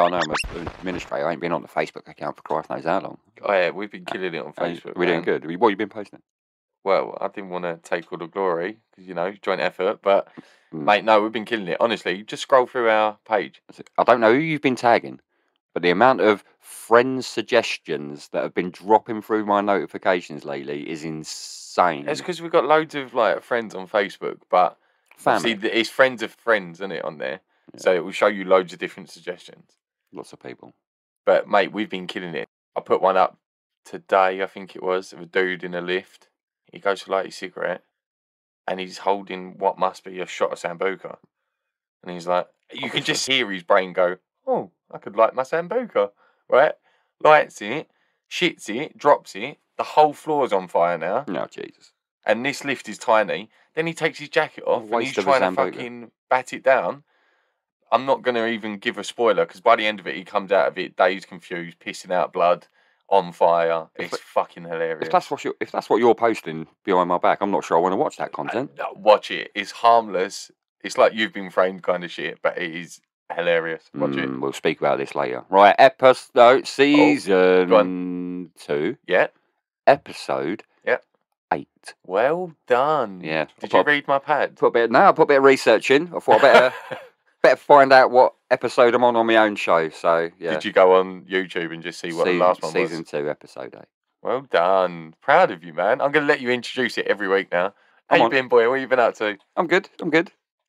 I know I'm an administrator. I ain't been on the Facebook account for Christ knows how long. Oh yeah, we've been killing it on Facebook. We're doing good. What have you been posting? Well, I didn't want to take all the glory because joint effort, but mate, no, we've been killing it. Honestly, just scroll through our page. I don't know who you've been tagging, but the amount of friends' suggestions that have been dropping through my notifications lately is insane. It's because we've got loads of friends on Facebook, but family. It's friends of friends, isn't it, on there? Yeah. So it will show you loads of different suggestions. Lots of people. But mate, we've been killing it. I put one up today, I think it was, of a dude in a lift. He goes to light his cigarette, and he's holding what must be a shot of Sambuca. And he's like, you can just hear his brain go, oh, I could light my Sambuca, right? Lights it, shits it, drops it. The whole floor's on fire now. No, Jesus. And this lift is tiny. Then he takes his jacket off, and he's trying to fucking bat it down. I'm not going to even give a spoiler, because by the end of it, he comes out of it dazed, confused, pissing out blood, on fire. It's fucking hilarious. If that's what you're posting behind my back, I'm not sure I want to watch that content. Watch it. It's harmless. It's like you've been framed kind of shit, but it is hilarious. Watch it. We'll speak about this later. Right, season 2. Yeah. Episode 8. Well done. Yeah. Did you read my pad? I put a bit of research in. I thought I better find out what episode I'm on my own show. So yeah. Did you go on YouTube and just see what the last one was? Season 2, episode 8. Well done. Proud of you, man. I'm going to let you introduce it every week now. How you been, boy? What have you been up to? I'm good.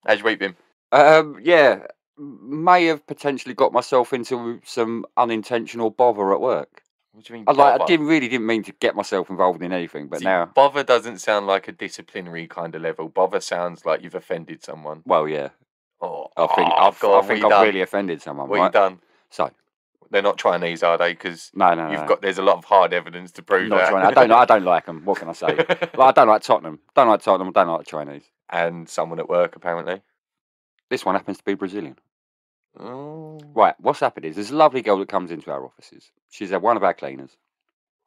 How's your week been? Yeah. May have potentially got myself into some unintentional bother at work. What do you mean? I didn't mean to get myself involved in anything, but now bother doesn't sound like a disciplinary kind of level. Bother sounds like you've offended someone. Well, yeah. I think I've really offended someone. What have you done? So they're not Chinese, are they? Because no. There's a lot of hard evidence to prove that. I don't like them. What can I say? I don't like Tottenham. I don't like the Chinese. And someone at work apparently. This one happens to be Brazilian. Oh. Right, what's happened is there's a lovely girl that comes into our offices. She's one of our cleaners.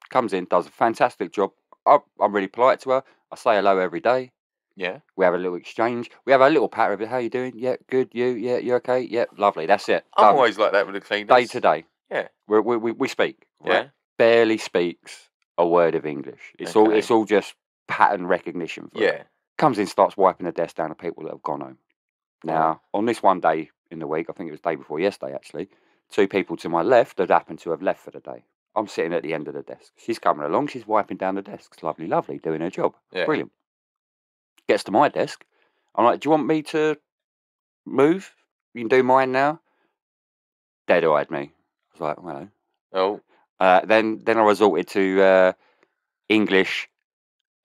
Comes in, does a fantastic job. I'm really polite to her. I say hello every day. Yeah. We have a little exchange. We have a little patter of it. How you doing? Yeah, good. You? Yeah, you okay? Yeah, lovely. That's it. I'm always like that with the cleaners. Day to day. Yeah. We speak. Right? Yeah. Barely speaks a word of English. It's all just pattern recognition for her. Comes in, starts wiping the desk down to people that have gone home. Now, on this one day in the week, I think it was the day before yesterday actually, 2 people to my left had happened to have left for the day. I'm sitting at the end of the desk. She's coming along, she's wiping down the desks. Lovely, doing her job. Yeah. Brilliant. Gets to my desk. I'm like, do you want me to move? You can do mine now. Dead-eyed me. I was like, hello. Oh. Then I resorted to English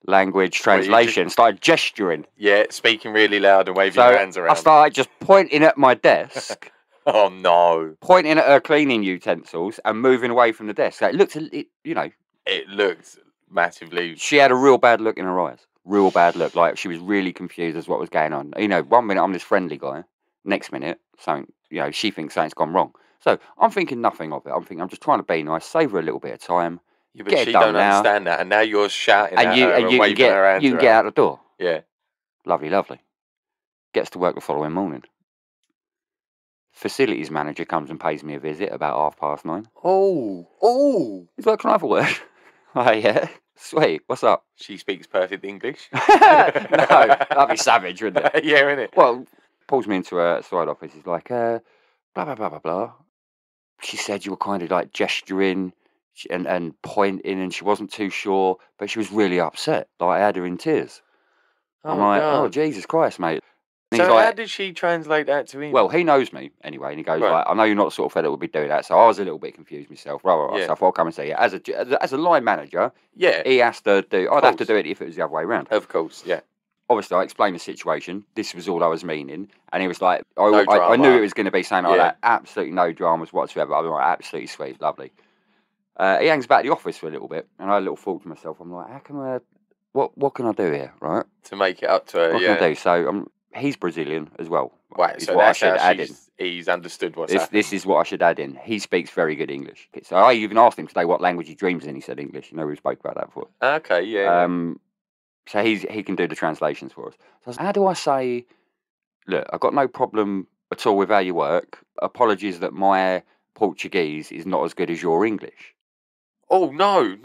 language translation. Started gesturing. Yeah, speaking really loud and waving your hands around. I started just pointing at my desk. Oh no! Pointing at her cleaning utensils and moving away from the desk. It looked, It looked massively. She had a real bad look in her eyes. Real bad look. Like she was really confused as to what was going on. 1 minute I'm this friendly guy. Next minute, something. She thinks something's gone wrong. So I'm thinking nothing of it. I'm just trying to be nice, save her a little bit of time. Yeah, but she don't understand that, and now you're shouting at her and you waving her hands you can get out the door. Yeah. Lovely. Gets to work the following morning. Facilities manager comes and pays me a visit about 9:30. Oh. He's like, can I have a word? Oh, yeah. Sweet. What's up? She speaks perfect English. No, that'd be savage, wouldn't it? Yeah, innit? Well, pulls me into a side office. He's like, blah, blah, blah, blah, blah. She said you were kind of like gesturing and pointing, and she wasn't too sure, but she was really upset. Like, I had her in tears. I'm like, God. Oh, Jesus Christ, mate. And So how did she translate that to him? Well, he knows me anyway, and he goes, right. I know you're not the sort of fella that would be doing that, so I was a little bit confused myself. Right. So I thought I'll come and see you. As a line manager, he has to do, I'd have to do it if it was the other way around. Of course, yeah. Obviously, I explained the situation. This was all I was meaning. And he was like, I knew it was going to be saying like that. Absolutely no dramas whatsoever. I was like, absolutely sweet, lovely. He hangs back at the office for a little bit, and I had a little thought to myself. I'm like, how can I, what can I do here, right? To make it up to her, What can I do? So he's Brazilian as well. Right, so that's how he's understood what's happening. This is what I should add in. He speaks very good English. So I even asked him today what language he dreams in. He said English. We spoke about that before. Okay, yeah. So he can do the translations for us. So how do I say, look, I've got no problem at all with how you work. Apologies that my Portuguese is not as good as your English. Oh, no.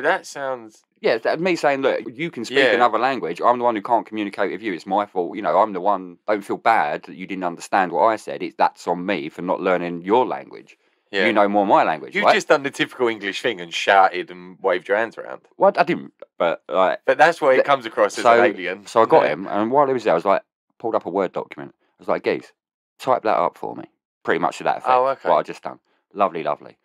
That sounds... Yeah, me saying, look, you can speak another language. I'm the one who can't communicate with you. It's my fault. You know, I'm the one. Don't feel bad that you didn't understand what I said. That's on me for not learning your language. Yeah. You know more my language, You've just done the typical English thing and shouted and waved your hands around. Well, I didn't, but that's what it comes across as an alien. So I got him, and while he was there, I was like, pulled up a Word document. I was like, geez, type that up for me. Pretty much to that effect. Oh, okay. What I just done. Lovely, lovely.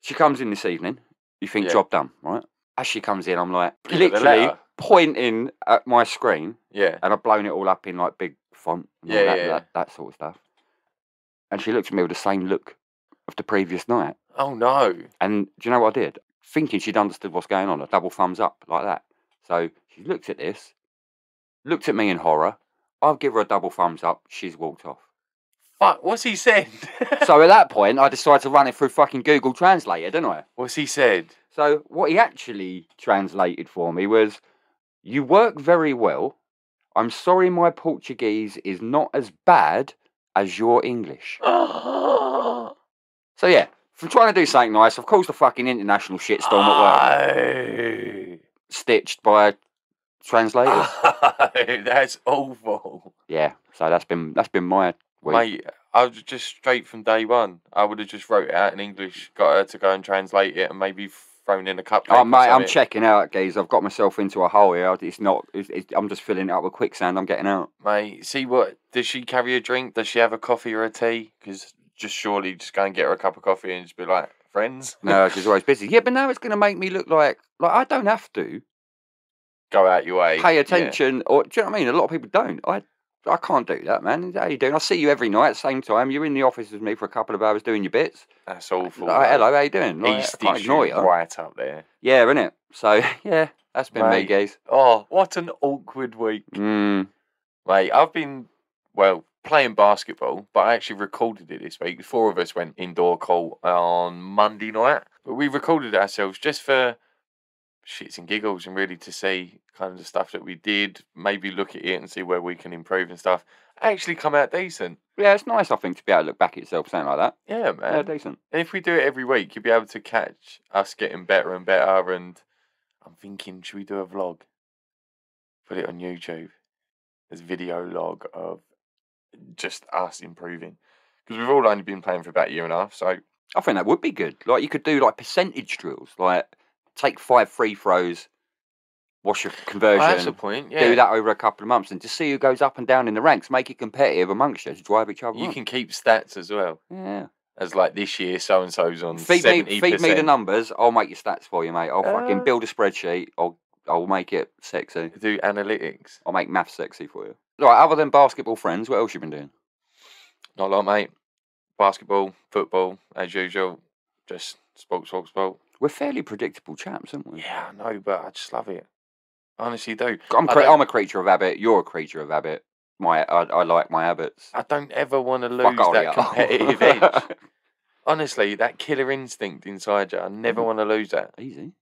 She comes in this evening. You think job done, right? As she comes in, I'm like literally pointing at my screen. Yeah. And I've blown it all up in like big font. And that sort of stuff. And she looked at me with the same look of the previous night. Oh no. And do you know what I did? Thinking she'd understood what's going on, a double thumbs up like that. So she looked at this, looked at me in horror. I'll give her a double thumbs up. She's walked off. Fuck, what's he said? So at that point, I decided to run it through fucking Google Translator, didn't I? What's he said? So what he actually translated for me was, "You work very well. I'm sorry my Portuguese is not as bad as your English." So yeah, from trying to do something nice, of course the fucking international shitstorm at work. Stitched by translators. That's awful. Yeah, so that's been my week. Mate, I was just straight from day one. I would have just wrote it out in English, got her to go and translate it, and maybe thrown in a cupcake. Oh mate, I'm checking out, guys. I've got myself into a hole here. I'm just filling it up with quicksand. I'm getting out. Mate, see what? Does she carry a drink? Does she have a coffee or a tea? Because just surely just go and get her a cup of coffee and just be like, friends. No, she's always busy. Yeah, but now it's going to make me look like I don't have to go out your way, pay attention, or do you know what I mean? A lot of people don't. I can't do that, man. How you doing? I see you every night at the same time. You're in the office with me for a couple of hours doing your bits. That's awful. Hello, how you doing? He sticks you right up there. Yeah, innit? So, yeah, that's been me, guys. Oh, what an awkward week. Mate, I've been, playing basketball, but I actually recorded it this week. The four of us went indoor call on Monday night. But we recorded it ourselves just for shits and giggles and really to see kind of the stuff that we did, maybe look at it and see where we can improve and stuff. Actually come out decent. Yeah, it's nice, I think, to be able to look back at yourself, something like that. Yeah, man. Yeah, decent. And if we do it every week, you'll be able to catch us getting better and better. And I'm thinking, should we do a vlog? Put it on YouTube. There's a video log of just us improving. Because we've all only been playing for about a year and a half, so... I think that would be good. Like, you could do, like, percentage drills. Like, take 5 free throws, watch your conversion. Oh, that's the point, yeah. Do that over a couple of months and just see who goes up and down in the ranks. Make it competitive amongst you to drive each other on. You can keep stats as well. Yeah. As like this year, so-and-so's on 70%. Feed me the numbers. I'll make your stats for you, mate. I'll fucking build a spreadsheet. I'll make it sexy. Do analytics. I'll make maths sexy for you. Right, other than basketball friends, what else you been doing? Not a lot, mate. Basketball, football, as usual. Just sport. We're fairly predictable chaps, aren't we? Yeah, I know, but I just love it. I honestly do. I'm a creature of habit. You're a creature of habit. I like my habits. I don't ever want to lose that competitive edge. Honestly, that killer instinct inside you, I never want to lose that. Easy.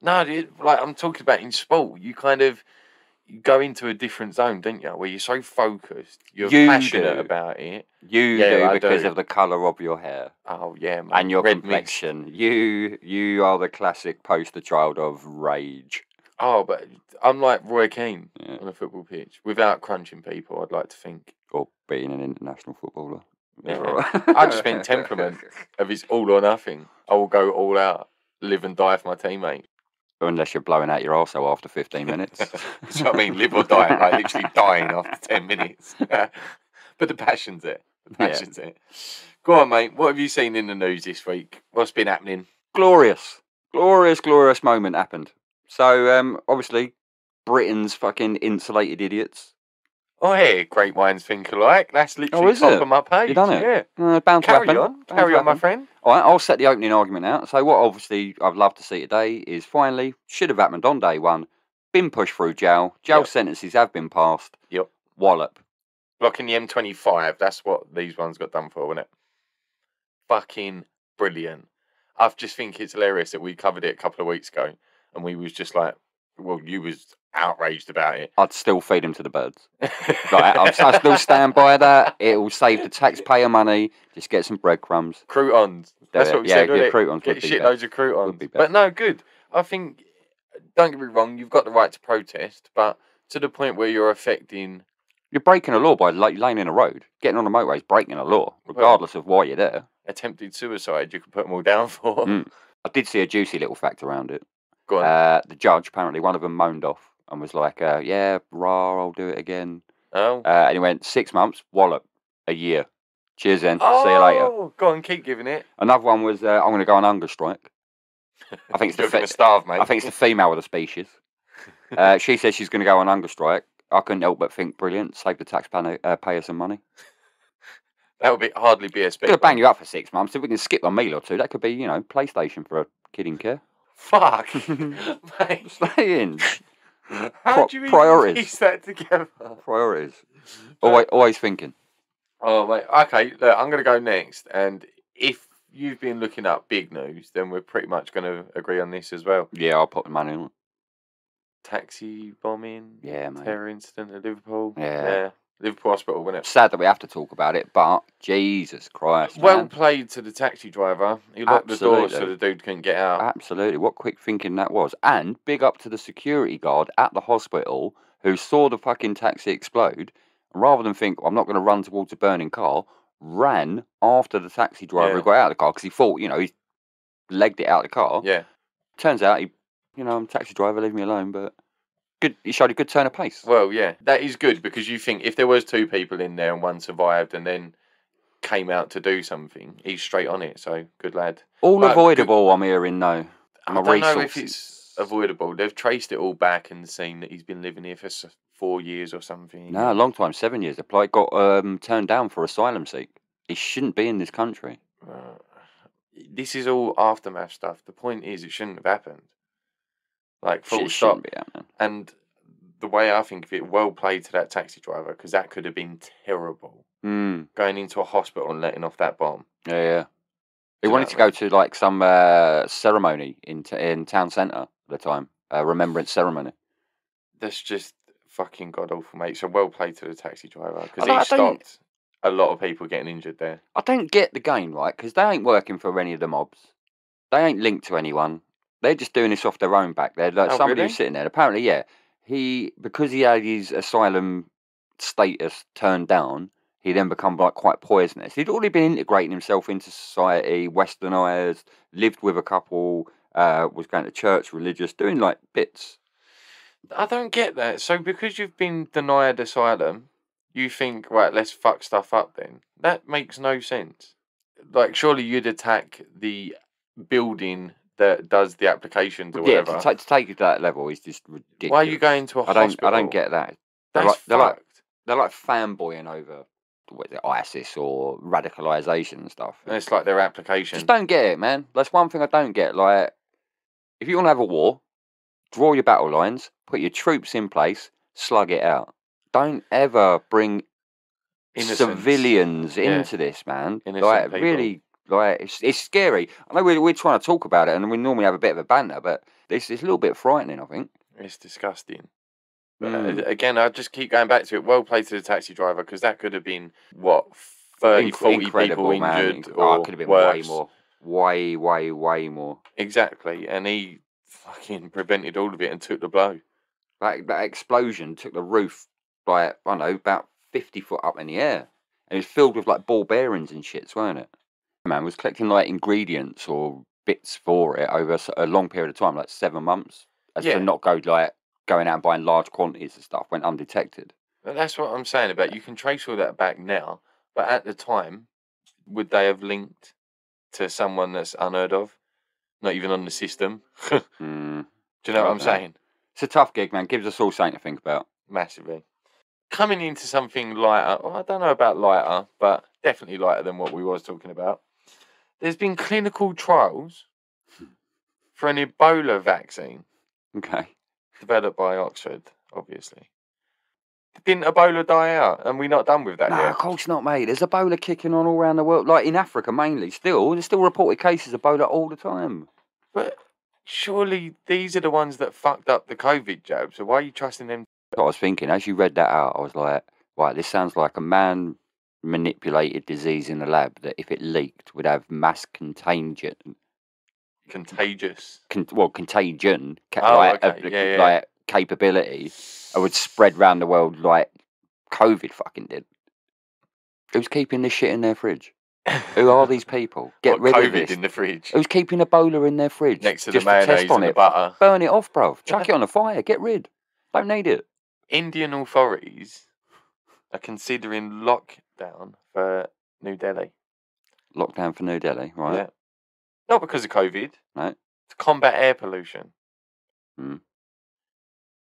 No, I'm talking about in sport. You kind of go into a different zone, don't you? Where you're so focused, you're passionate about it. You do because of the colour of your hair. Oh yeah, mate. And your complexion. You are the classic poster child of rage. Oh, but I'm like Roy Keane on a football pitch without crunching people. I'd like to think, or being an international footballer. Yeah. I just meant temperament. If it's all or nothing, I will go all out, live and die for my teammate. Unless you're blowing out your arsehole after 15 minutes. That's what I mean, live or die. Like literally dying after 10 minutes. But the passion's it. It. Go on, mate. What have you seen in the news this week? What's been happening? Glorious moment happened. So, obviously, Britain's fucking insulated idiots. Oh, hey, great minds think alike. That's literally top of my page. You done it? Yeah. Bound to happen. Carry on, my friend. All right, I'll set the opening argument out. So what obviously I'd love to see today is finally, should have happened on day one, been pushed through jail. Jail sentences have been passed. Yep. Wallop. Blocking the M25, that's what these ones got done for, wasn't it? Fucking brilliant. I just think it's hilarious that we covered it a couple of weeks ago and we was just like, well, you was outraged about it. I'd still feed him to the birds. Like, I still stand by that. It will save the taxpayer money. Just get some breadcrumbs. Croutons. That's what we said, wasn't it? Croutons Get would be shitloads of croutons. But no, good. I think, don't get me wrong, you've got the right to protest, but to the point where you're affecting... You're breaking a law by laying in a road. Getting on the motorway is breaking a law, regardless of why you're there. Attempted suicide, you can put them all down for. I did see a juicy little fact around it. Go on. The judge, apparently, one of them moaned off and was like, yeah, rah, I'll do it again. Oh. And he went, 6 months, wallop, a year. Cheers then, see you later. Oh, go on, keep giving it. Another one was, I'm going to go on hunger strike. I think it's the starve, mate. I think it's the female of the species. She says she's going to go on hunger strike. I couldn't help but think, brilliant, save the taxpayer some money. That would hardly be a speed. Could bang you up for 6 months. If we can skip a meal or two, that could be, PlayStation for a kid in care. Fuck, mate. Stay in. How do you priorities. Piece that together? Priorities. Always thinking. Oh, mate. Okay, look, I'm going to go next. And if you've been looking up big news, then we're pretty much going to agree on this as well. Yeah, I'll put the money on it. Taxi bombing. Yeah, mate. Terror incident at Liverpool. Yeah. Liverpool Hospital, wasn't it? Sad that we have to talk about it, but Jesus Christ, well played to the taxi driver. He locked the door so the dude couldn't get out. Absolutely. What quick thinking that was. And big up to the security guard at the hospital who saw the fucking taxi explode, and rather than think, I'm not going to run towards a burning car, ran after the taxi driver who got out of the car because he thought, he legged it out of the car. Yeah. Turns out I'm a taxi driver, leave me alone, but good. He showed a good turn of pace. Well, yeah, that is good because you think if there was 2 people in there and one survived and then came out to do something, he's straight on it. So good lad. All avoidable, I'm hearing though. I don't know if it's avoidable. They've traced it all back and seen that he's been living here for 4 years or something. No, a long time, 7 years. The got turned down for asylum seek. He shouldn't be in this country. This is all aftermath stuff. The point is, it shouldn't have happened. Like, full stop. And the way I think of it, well played to that taxi driver, because that could have been terrible. Going into a hospital and letting off that bomb. Yeah. He wanted to go to, like, some ceremony in town centre at the time. A remembrance ceremony. That's just fucking god-awful, mate. So well played to the taxi driver, because he stopped a lot of people getting injured there. I don't get the game, right, because they ain't working for any of the mobs. They ain't linked to anyone. They're just doing this off their own back. They're like somebody who's sitting there. Apparently, yeah, because he had his asylum status turned down, he then become like quite poisonous. He'd already been integrating himself into society, westernised, lived with a couple, was going to church, religious, doing like bits. I don't get that. So because you've been denied asylum, you think, right, let's fuck stuff up then? That makes no sense. Like, surely you'd attack the building that does the applications or whatever. Yeah, to take it to that level is just ridiculous. Why are you going to a hospital? I don't get that. They're like fanboying over ISIS or radicalisation and stuff. And it's like their application. Just don't get it, man. That's one thing I don't get. Like, if you want to have a war, draw your battle lines, put your troops in place, slug it out. Don't ever bring civilians into this, man. Like, really. Like, it's scary. I know we're trying to talk about it, and we normally have a bit of a banter, but it's a little bit frightening, I think. It's disgusting. But again, I just keep going back to it. Well played to the taxi driver, because that could have been, 30, 40 people injured, or it could have been worse. Way more. Way more. Exactly, and he fucking prevented all of it and took the blow. That explosion took the roof by, I don't know, about 50 foot up in the air. And it was filled with, like, ball bearings and shit, weren't it? Man was collecting like ingredients or bits for it over a long period of time, like 7 months, to not go like going out and buying large quantities of stuff, went undetected. But that's what I'm saying about. You can trace all that back now, but at the time, would they have linked to someone that's unheard of, not even on the system? Do you know what I'm saying? It's a tough gig, man. Gives us all something to think about. Massively. Coming into something lighter, I don't know about lighter, but definitely lighter than what we was talking about. There's been clinical trials for an Ebola vaccine. Okay. Developed by Oxford, obviously. Didn't Ebola die out? And we're not done with that yet? No, of course not, mate. There's Ebola kicking on all around the world. Like in Africa, mainly. There's still reported cases of Ebola all the time. But Surely these are the ones that fucked up the COVID jab. So why are you trusting them? I was thinking, as you read that out, I was like, right, this sounds like a man manipulated disease in the lab that if it leaked would have mass contagion. Contagious. Contagion. Okay. Like capability. It would spread around the world like COVID fucking did. Who's keeping this shit in their fridge? Who are these people? Get rid of this. COVID in the fridge. Who's keeping Ebola in their fridge? Next to just the mayonnaise to test on and it. The butter. Burn it off, bruv. Chuck it on a fire. Get rid. Don't need it. Indian authorities are considering lockdown for New Delhi. Lockdown for New Delhi, right? Yeah. Not because of COVID. No. To combat air pollution. Well,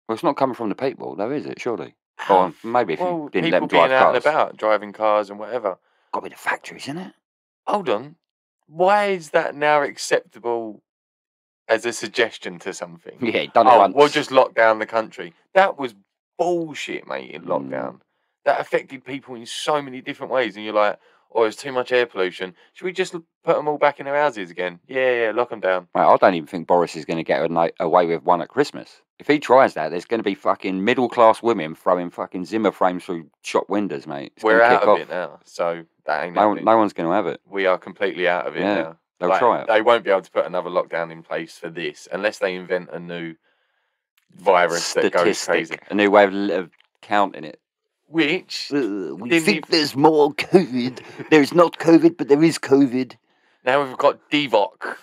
it's not coming from the people, though, is it? Surely. Or maybe if you didn't let them drive out cars. and about, driving cars and whatever. Got to be the factories, isn't it? Hold on. Why is that now acceptable as a suggestion to something? Yeah, done it once. We'll just lock down the country. That was bullshit, mate, in lockdown. That affected people in so many different ways. And you're like, oh, there's too much air pollution. Should we just put them all back in their houses again? Yeah, lock them down. Mate, I don't even think Boris is going to get away with one at Christmas. If he tries that, there's going to be fucking middle-class women throwing fucking Zimmer frames through shop windows, mate. We're out of it now, so that ain't happening. No one's going to have it. We are completely out of it now. They'll try it. They won't be able to put another lockdown in place for this unless they invent a new virus that goes crazy. A new way of counting it. Which we think there's more COVID. There's not COVID, but there is COVID. Now we've got DVOC.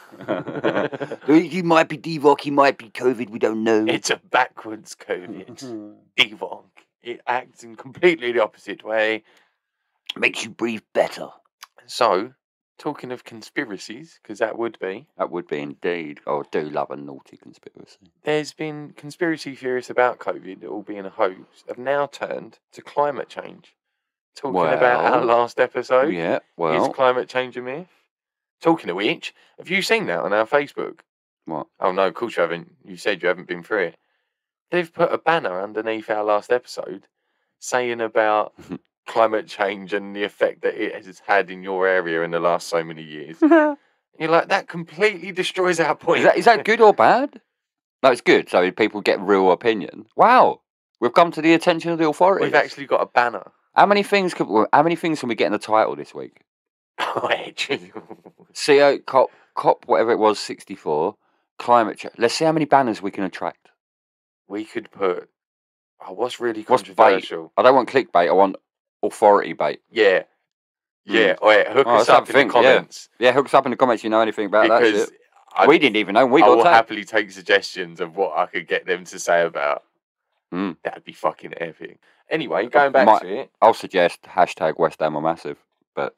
He might be DVOC, he might be COVID, we don't know. It's a backwards COVID. DVOC. It acts in completely the opposite way. Makes you breathe better. So, talking of conspiracies, because that would be. That would be indeed. Oh, I do love a naughty conspiracy. There's been conspiracy theorists about COVID, all being a hoax, have now turned to climate change. Talking about our last episode. Yeah, well. Is climate change a myth? Talking of which, have you seen that on our Facebook? What? Oh, no, of course you haven't. You said you haven't been through it. They've put a banner underneath our last episode saying about climate change and the effect that it has had in your area in the last so many years. You're like, that completely destroys our point. Is that good or bad? No, it's good. So people get real opinion. Wow. We've come to the attention of the authorities. We've actually got a banner. How many things can we get in the title this week? COP, whatever it was, 64, climate change. Let's see how many banners we can attract. We could put. What's really controversial? I don't want clickbait. I want authority bait. Yeah. Hook us up in the comments. Yeah, hook us up in the comments. You know anything about that shit? We didn't even know. I will happily take suggestions of what I could get them to say about. That'd be fucking epic. Anyway, going back to it, I'll suggest hashtag West Ham are massive, but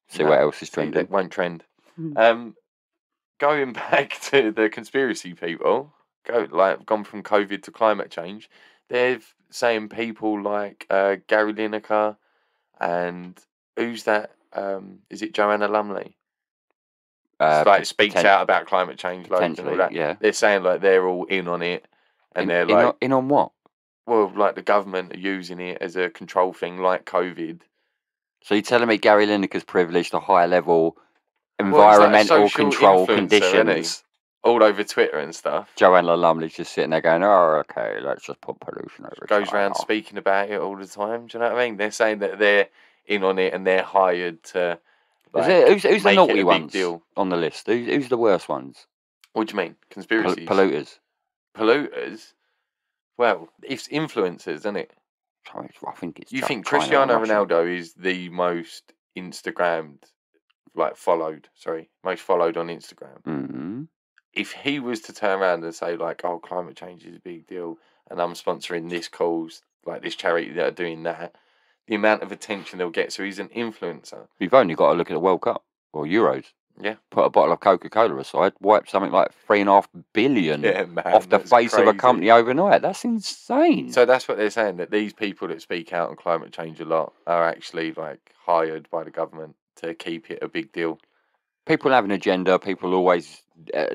see what else is trending. It won't trend. Going back to the conspiracy people, gone from COVID to climate change. They're saying people like Gary Lineker and who's that? Is it Joanna Lumley? Speaks out about climate change loads and all that. Yeah. They're saying like they're all in on it, and they're like in on what? Well, like the government are using it as a control thing, like COVID. So you're telling me Gary Lineker's privileged to higher level environmental control conditions all over Twitter and stuff. Joanna Lumley's just sitting there going, "Oh, okay, let's just put pollution over." Goes around speaking about it all the time. Do you know what I mean? They're saying that they're in on it and they're hired to. Who's the naughty ones on the list? Who's the worst ones? What do you mean? Conspiracies? Polluters. Well, it's influencers, isn't it? I think it's. You think Cristiano Ronaldo is the most Instagrammed, most followed on Instagram? Mm-hmm. If he was to turn around and say like, "Oh, climate change is a big deal, and I'm sponsoring this cause, like this charity that are doing that," the amount of attention they'll get. So he's an influencer. You've only got to look at the World Cup or Euros. Yeah. Put a bottle of Coca-Cola aside, wipe something like $3.5 billion off the face of a company overnight. That's insane. So that's what they're saying, that these people that speak out on climate change a lot are actually like hired by the government to keep it a big deal. People have an agenda. People always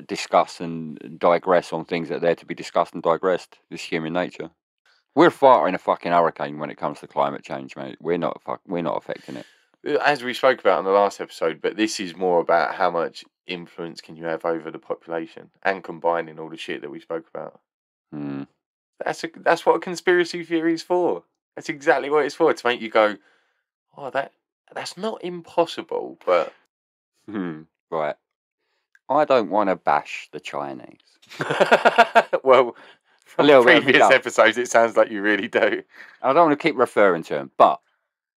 discuss and digress on things that are there to be discussed and digressed. It's human nature. We're far in a fucking hurricane when it comes to climate change, mate. We're not affecting it. As we spoke about in the last episode, but this is more about how much influence can you have over the population, and combining all the shit that we spoke about. That's what a conspiracy theory is for. That's exactly what it's for, to make you go, oh, that's not impossible, but right. I don't want to bash the Chinese. Well, from previous episodes, it sounds like you really do. I don't want to keep referring to them, but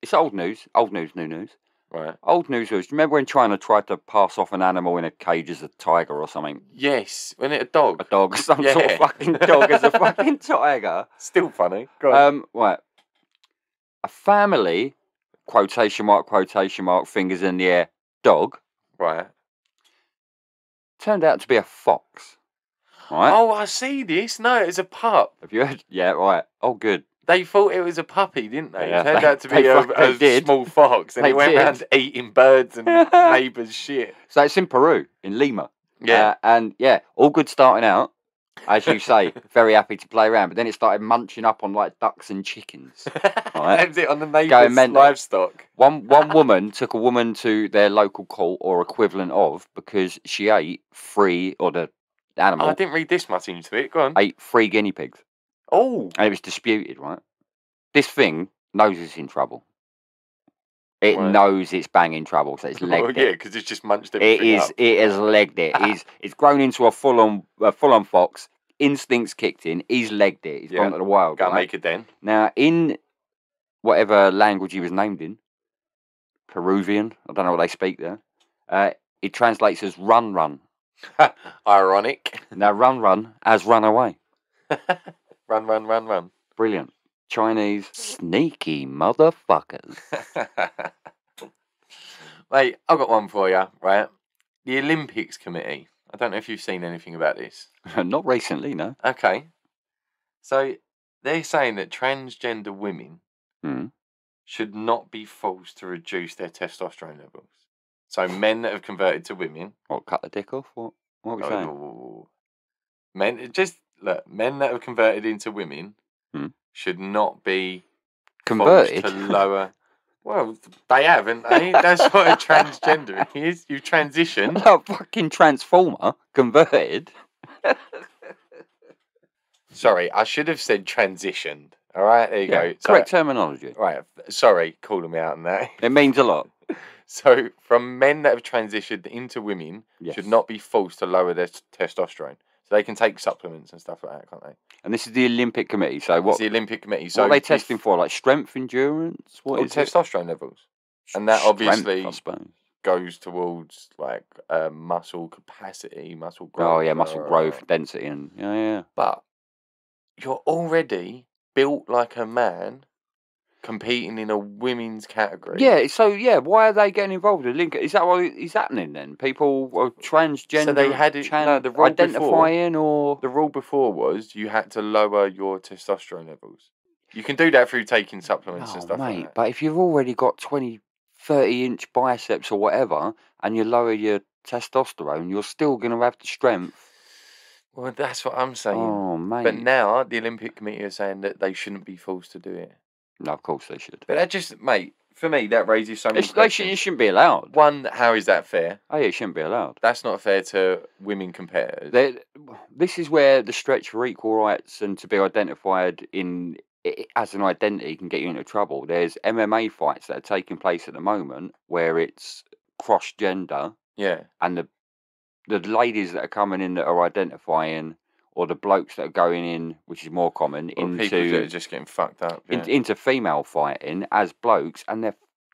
it's old news. Old news, new news. Right. Old news was, do you remember when China tried to pass off an animal in a cage as a tiger or something? Yes. When it a dog? A dog. Some sort of fucking dog as a fucking tiger. Still funny. Go on. Right. A family, quotation mark, fingers in the air, dog. Right. Turned out to be a fox. Right. Oh, I see this. No, it's a pup. Have you heard? Yeah, right. Oh, good. They thought it was a puppy, didn't they? Yeah, it turned out to be a small fox, and it went around eating birds and neighbours' shit. So it's in Peru, in Lima. Yeah. And yeah, all good starting out, as you say, very happy to play around. But then it started munching up on like ducks and chickens. Right? That's it, on the neighbours' livestock. One woman took a woman to their local court or equivalent of, because she ate the animal. I didn't read this much into it. Go on. Ate 3 guinea pigs. Oh. And it was disputed, right? This thing knows it's in trouble. It knows it's banging trouble, so it's legged it. Yeah, because it's just munched everything up. It has legged it. It's grown into a full-on fox. Instincts kicked in. He's legged it. He's gone to the wild. Gotta make it then. Now, in whatever language he was named in, Peruvian, I don't know what they speak there, it translates as run, run. Ironic. Now, run has run away. Run. Brilliant. Chinese sneaky motherfuckers. Mate, I've got one for you, right? The Olympics Committee. I don't know if you've seen anything about this. Not recently, no. Okay. So they're saying that transgender women should not be forced to reduce their testosterone levels. So men that have converted to women. What, cut the dick off? What are we saying? Men that have converted into women should not be converted to lower. Well, they haven't, they? That's what a transgender is. You transition. A fucking transformer converted. Sorry, I should have said transitioned. All right, there you go. Correct terminology. Right, sorry, calling me out on that. It means a lot. So, from men that have transitioned into women, should not be forced to lower their testosterone. So they can take supplements and stuff like that, can't they? And this is the Olympic Committee. So what? It's the Olympic Committee. So what are they testing for? Like strength, endurance? What is testosterone levels? And that obviously I suppose goes towards like muscle capacity, muscle growth. Oh yeah, muscle growth, density, and yeah. But you're already built like a man, competing in a women's category. Yeah, so why are they getting involved in Link? Is that what is happening then? People are transgender, so they had it, the rule identifying before, or the rule before was you had to lower your testosterone levels. You can do that through taking supplements and stuff like that. But if you've already got 20, 30-inch biceps or whatever, and you lower your testosterone, you're still going to have the strength. Well, that's what I'm saying. Oh, mate. But now the Olympic Committee are saying that they shouldn't be forced to do it. No, of course they should. But that just, mate, for me, that raises so many questions. It shouldn't be allowed. One, how is that fair? Oh, yeah, it shouldn't be allowed. That's not fair to women competitors. This is where the stretch for equal rights and to be identified as an identity can get you into trouble. There's MMA fights that are taking place at the moment where it's cross-gender. Yeah. And the ladies that are coming in that are identifying, or the blokes that are going in, which is more common, into people that are just getting fucked up, into female fighting as blokes, and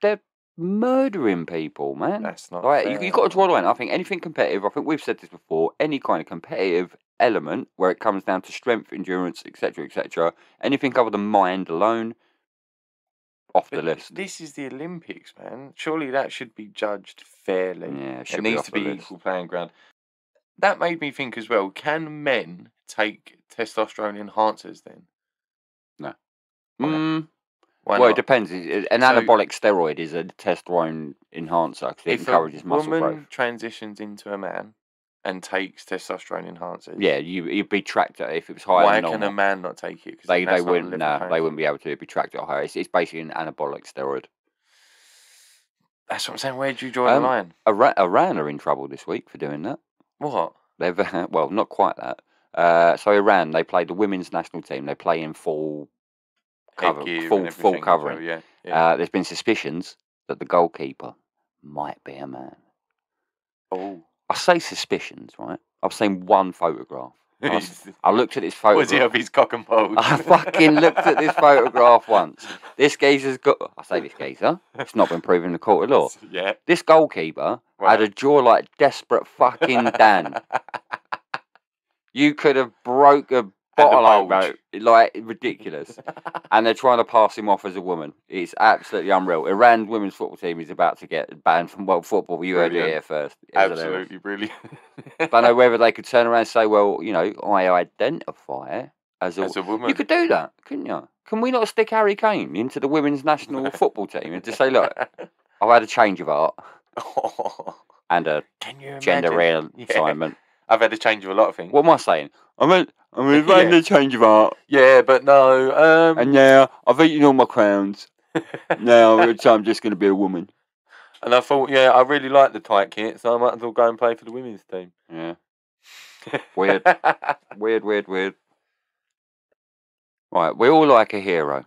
they're murdering people, man. That's not like fair. You've got to draw the line. I think anything competitive. I think we've said this before. Any kind of competitive element where it comes down to strength, endurance, etc., anything other than mind alone, off the list. This is the Olympics, man. Surely that should be judged fairly. Yeah, it needs to be equal playing ground. That made me think as well. Can men take testosterone enhancers then? No. Why well, not? It depends. An anabolic steroid is a testosterone enhancer because it encourages muscle growth. If a woman transitions into a man and takes testosterone enhancers, you'd be tracked at if it was higher. Why can a man not take it? They wouldn't. No, they wouldn't be able to be tracked at higher. It's basically an anabolic steroid. That's what I'm saying. Where do you draw the line? Iran are in trouble this week for doing that. What? They've well, not quite that. So Iran, they play the women's national team. They play in full cover, full covering. Yeah. There's been suspicions that the goalkeeper might be a man. Oh. I say suspicions, right? I've seen one photograph. I looked at this photograph. Was he of his cock and balls? I fucking looked at this photograph once. This geezer's got... I say this geezer. It's not been proven in the court of law. Yeah. This goalkeeper had a jaw like desperate fucking Dan. You could have broke a bottle over, like ridiculous. And they're trying to pass him off as a woman. It's absolutely unreal. Iran's women's football team is about to get banned from world football. You heard it here first. Absolutely brilliant. Don't know whether they could turn around and say, well, you know, I identify as a woman. You could do that, couldn't you? Can we not stick Harry Kane into the women's national football team and just say, look, I've had a change of heart and a gender reassignment. I've had a change of a lot of things. What am I saying? I'm having a change of heart. Yeah, but no. And now I've eaten all my crowns. Now I'm just going to be a woman. And I thought, I really like the tight kit, so I might as well go and play for the women's team. Yeah. Weird. Weird. Right, we all like a hero,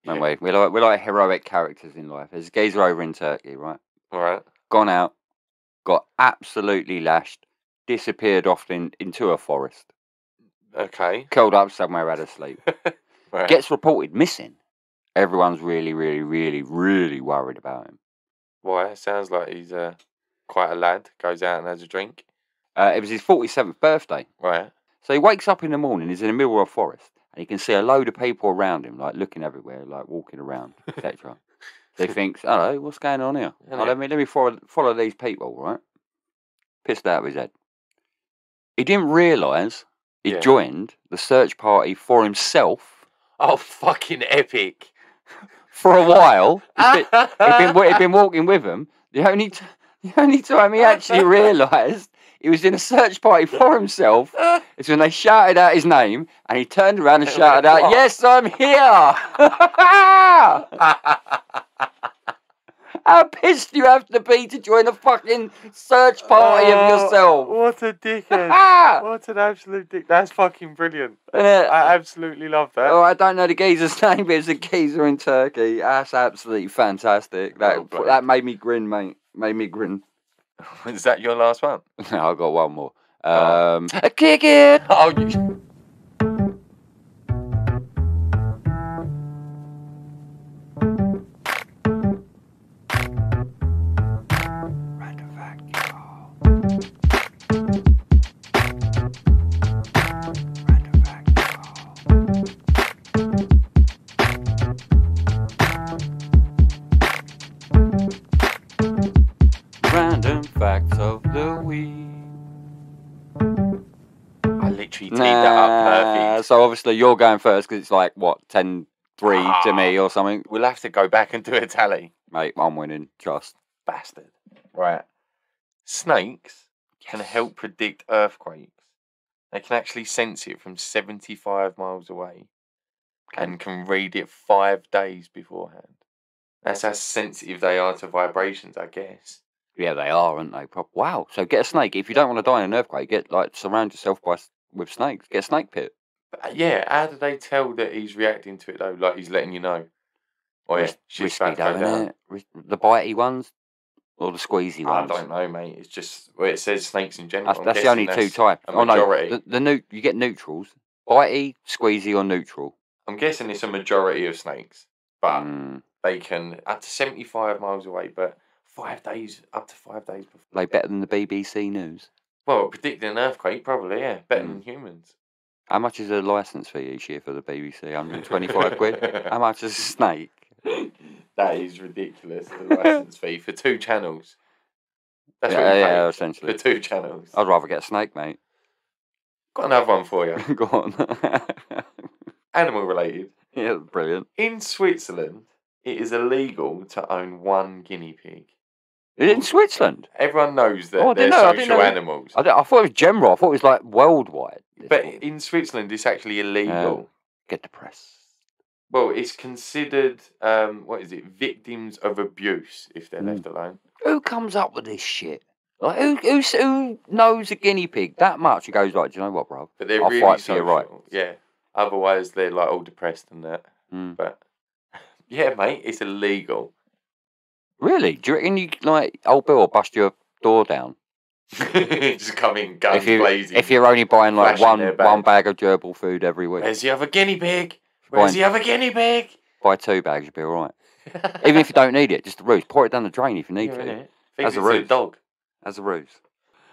don't we? We like heroic characters in life. There's a geezer over in Turkey, right? All right. Gone out, got absolutely lashed, disappeared off into a forest. Okay. Curled up somewhere out of sleep. Right. Gets reported missing. Everyone's really worried about him. Why? It sounds like he's quite a lad. Goes out and has a drink. It was his 47th birthday. Right. So he wakes up in the morning, he's in the middle of a forest, and he can see a load of people around him, like looking everywhere, like walking around, etc. So he thinks, hello, what's going on here? Oh, let me follow these people, right? Pissed out of his head. He didn't realise he joined the search party for himself. Oh, fucking epic. For a while. He'd been walking with them. The only time he actually realised he was in a search party for himself is when they shouted out his name, and he turned around and shouted out, yes, I'm here! How pissed do you have to be to join a fucking search party of yourself? What a dickhead. What an absolute dick. That's fucking brilliant. I absolutely love that. Oh, I don't know the geezer's name, but it's a geezer in Turkey. That's absolutely fantastic. That made me grin, mate. Made me grin. Is that your last one? No, I've got one more. Kick it! Oh, Random facts of the week. I literally teed that up perfect. So obviously you're going first because it's like, what, 10-3 to me or something? We'll have to go back and do a tally. Mate, I'm winning. Trust. Bastard. Right. Snakes can help predict earthquakes. They can actually sense it from 75 miles away and can read it 5 days beforehand. That's how sensitive they are to vibrations, I guess. Yeah, they are, aren't they? Wow. So get a snake. If you don't want to die in an earthquake, surround yourself with snakes. Get a snake pit. But, how do they tell that he's reacting to it, though? Like he's letting you know? Oh, yeah. Risky, though, isn't it? The bitey ones or the squeezy ones? I don't know, mate. It's just, it says snakes in general. That's the only two types. A majority. No, you get neutrals. Bitey, squeezy, or neutral. I'm guessing it's a majority of snakes. But they can, up to 75 miles away, but 5 days, up to 5 days before. Like better than the BBC News? Well, predicting an earthquake, probably, yeah. Better than humans. How much is a licence fee each year for the BBC? 125 quid? How much is a snake? That is ridiculous, the licence fee for 2 channels. That's what you pay essentially. For 2 channels. I'd rather get a snake, mate. Got another one for you. Go on. Animal related. Yeah, brilliant. In Switzerland, it is illegal to own 1 guinea pig. In Switzerland? Everyone knows that they're social animals. I thought it was general. I thought it was like worldwide. But in Switzerland, it's actually illegal. Get depressed. Well, it's considered, what is it, victims of abuse if they're left alone. Who comes up with this shit? Like, who knows a guinea pig that much? He goes, like, do you know what, bro? But they're I'll really fight for social. your right. Yeah. Otherwise, they're like all depressed and that. But yeah, mate, it's illegal. Really? Do you reckon you like old Bill will bust your door down? Just come in guns blazing. If you're only buying like one bag of gerbil food every week. Where's the other guinea pig? Where's the other guinea pig? Buy 2 bags, you'll be all right. Even if you don't need it, just a ruse. Pour it down the drain if you need to. As a ruse. Dog. As a ruse.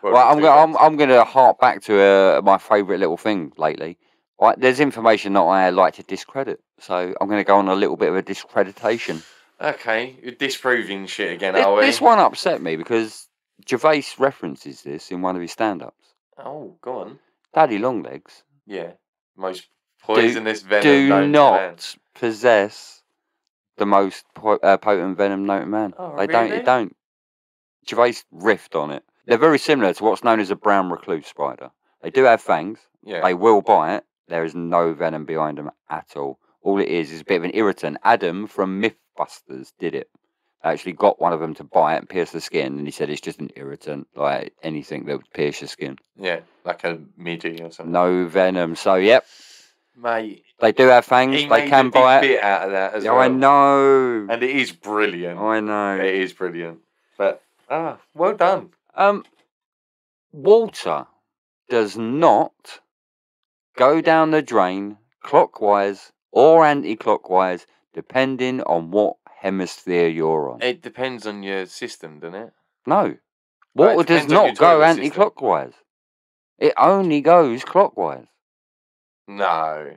Well, I'm gonna hark back to my favourite little thing lately. Right, there's information that I like to discredit, so I'm gonna go on a little bit of a discreditation. Okay, you're disproving shit again, are we? This one upset me because Gervais references this in one of his stand-ups. Oh, go on. Daddy Longlegs. Yeah, most poisonous venom do known not to man. Possess the most potent venom known to man. Oh, they really? don't. Gervais riffed on it. They're very similar to what's known as a brown recluse spider. They do have fangs. Yeah. They will bite. There is no venom behind them at all. All it is a bit of an irritant. Adam from Mythbusters did it. Actually got one of them to bite and pierce the skin, and he said it's just an irritant, like anything that would pierce your skin. Yeah, like a midgie or something. No venom. So, yep. Mate. They do have fangs. He they can made a bite. big bit out of that as well. I know. And it is brilliant. I know. It is brilliant. But, well done. Water does not go down the drain clockwise or anti-clockwise, depending on what hemisphere you're on. It depends on your system, doesn't it? No. Water does not go anti-clockwise. It only goes clockwise. No.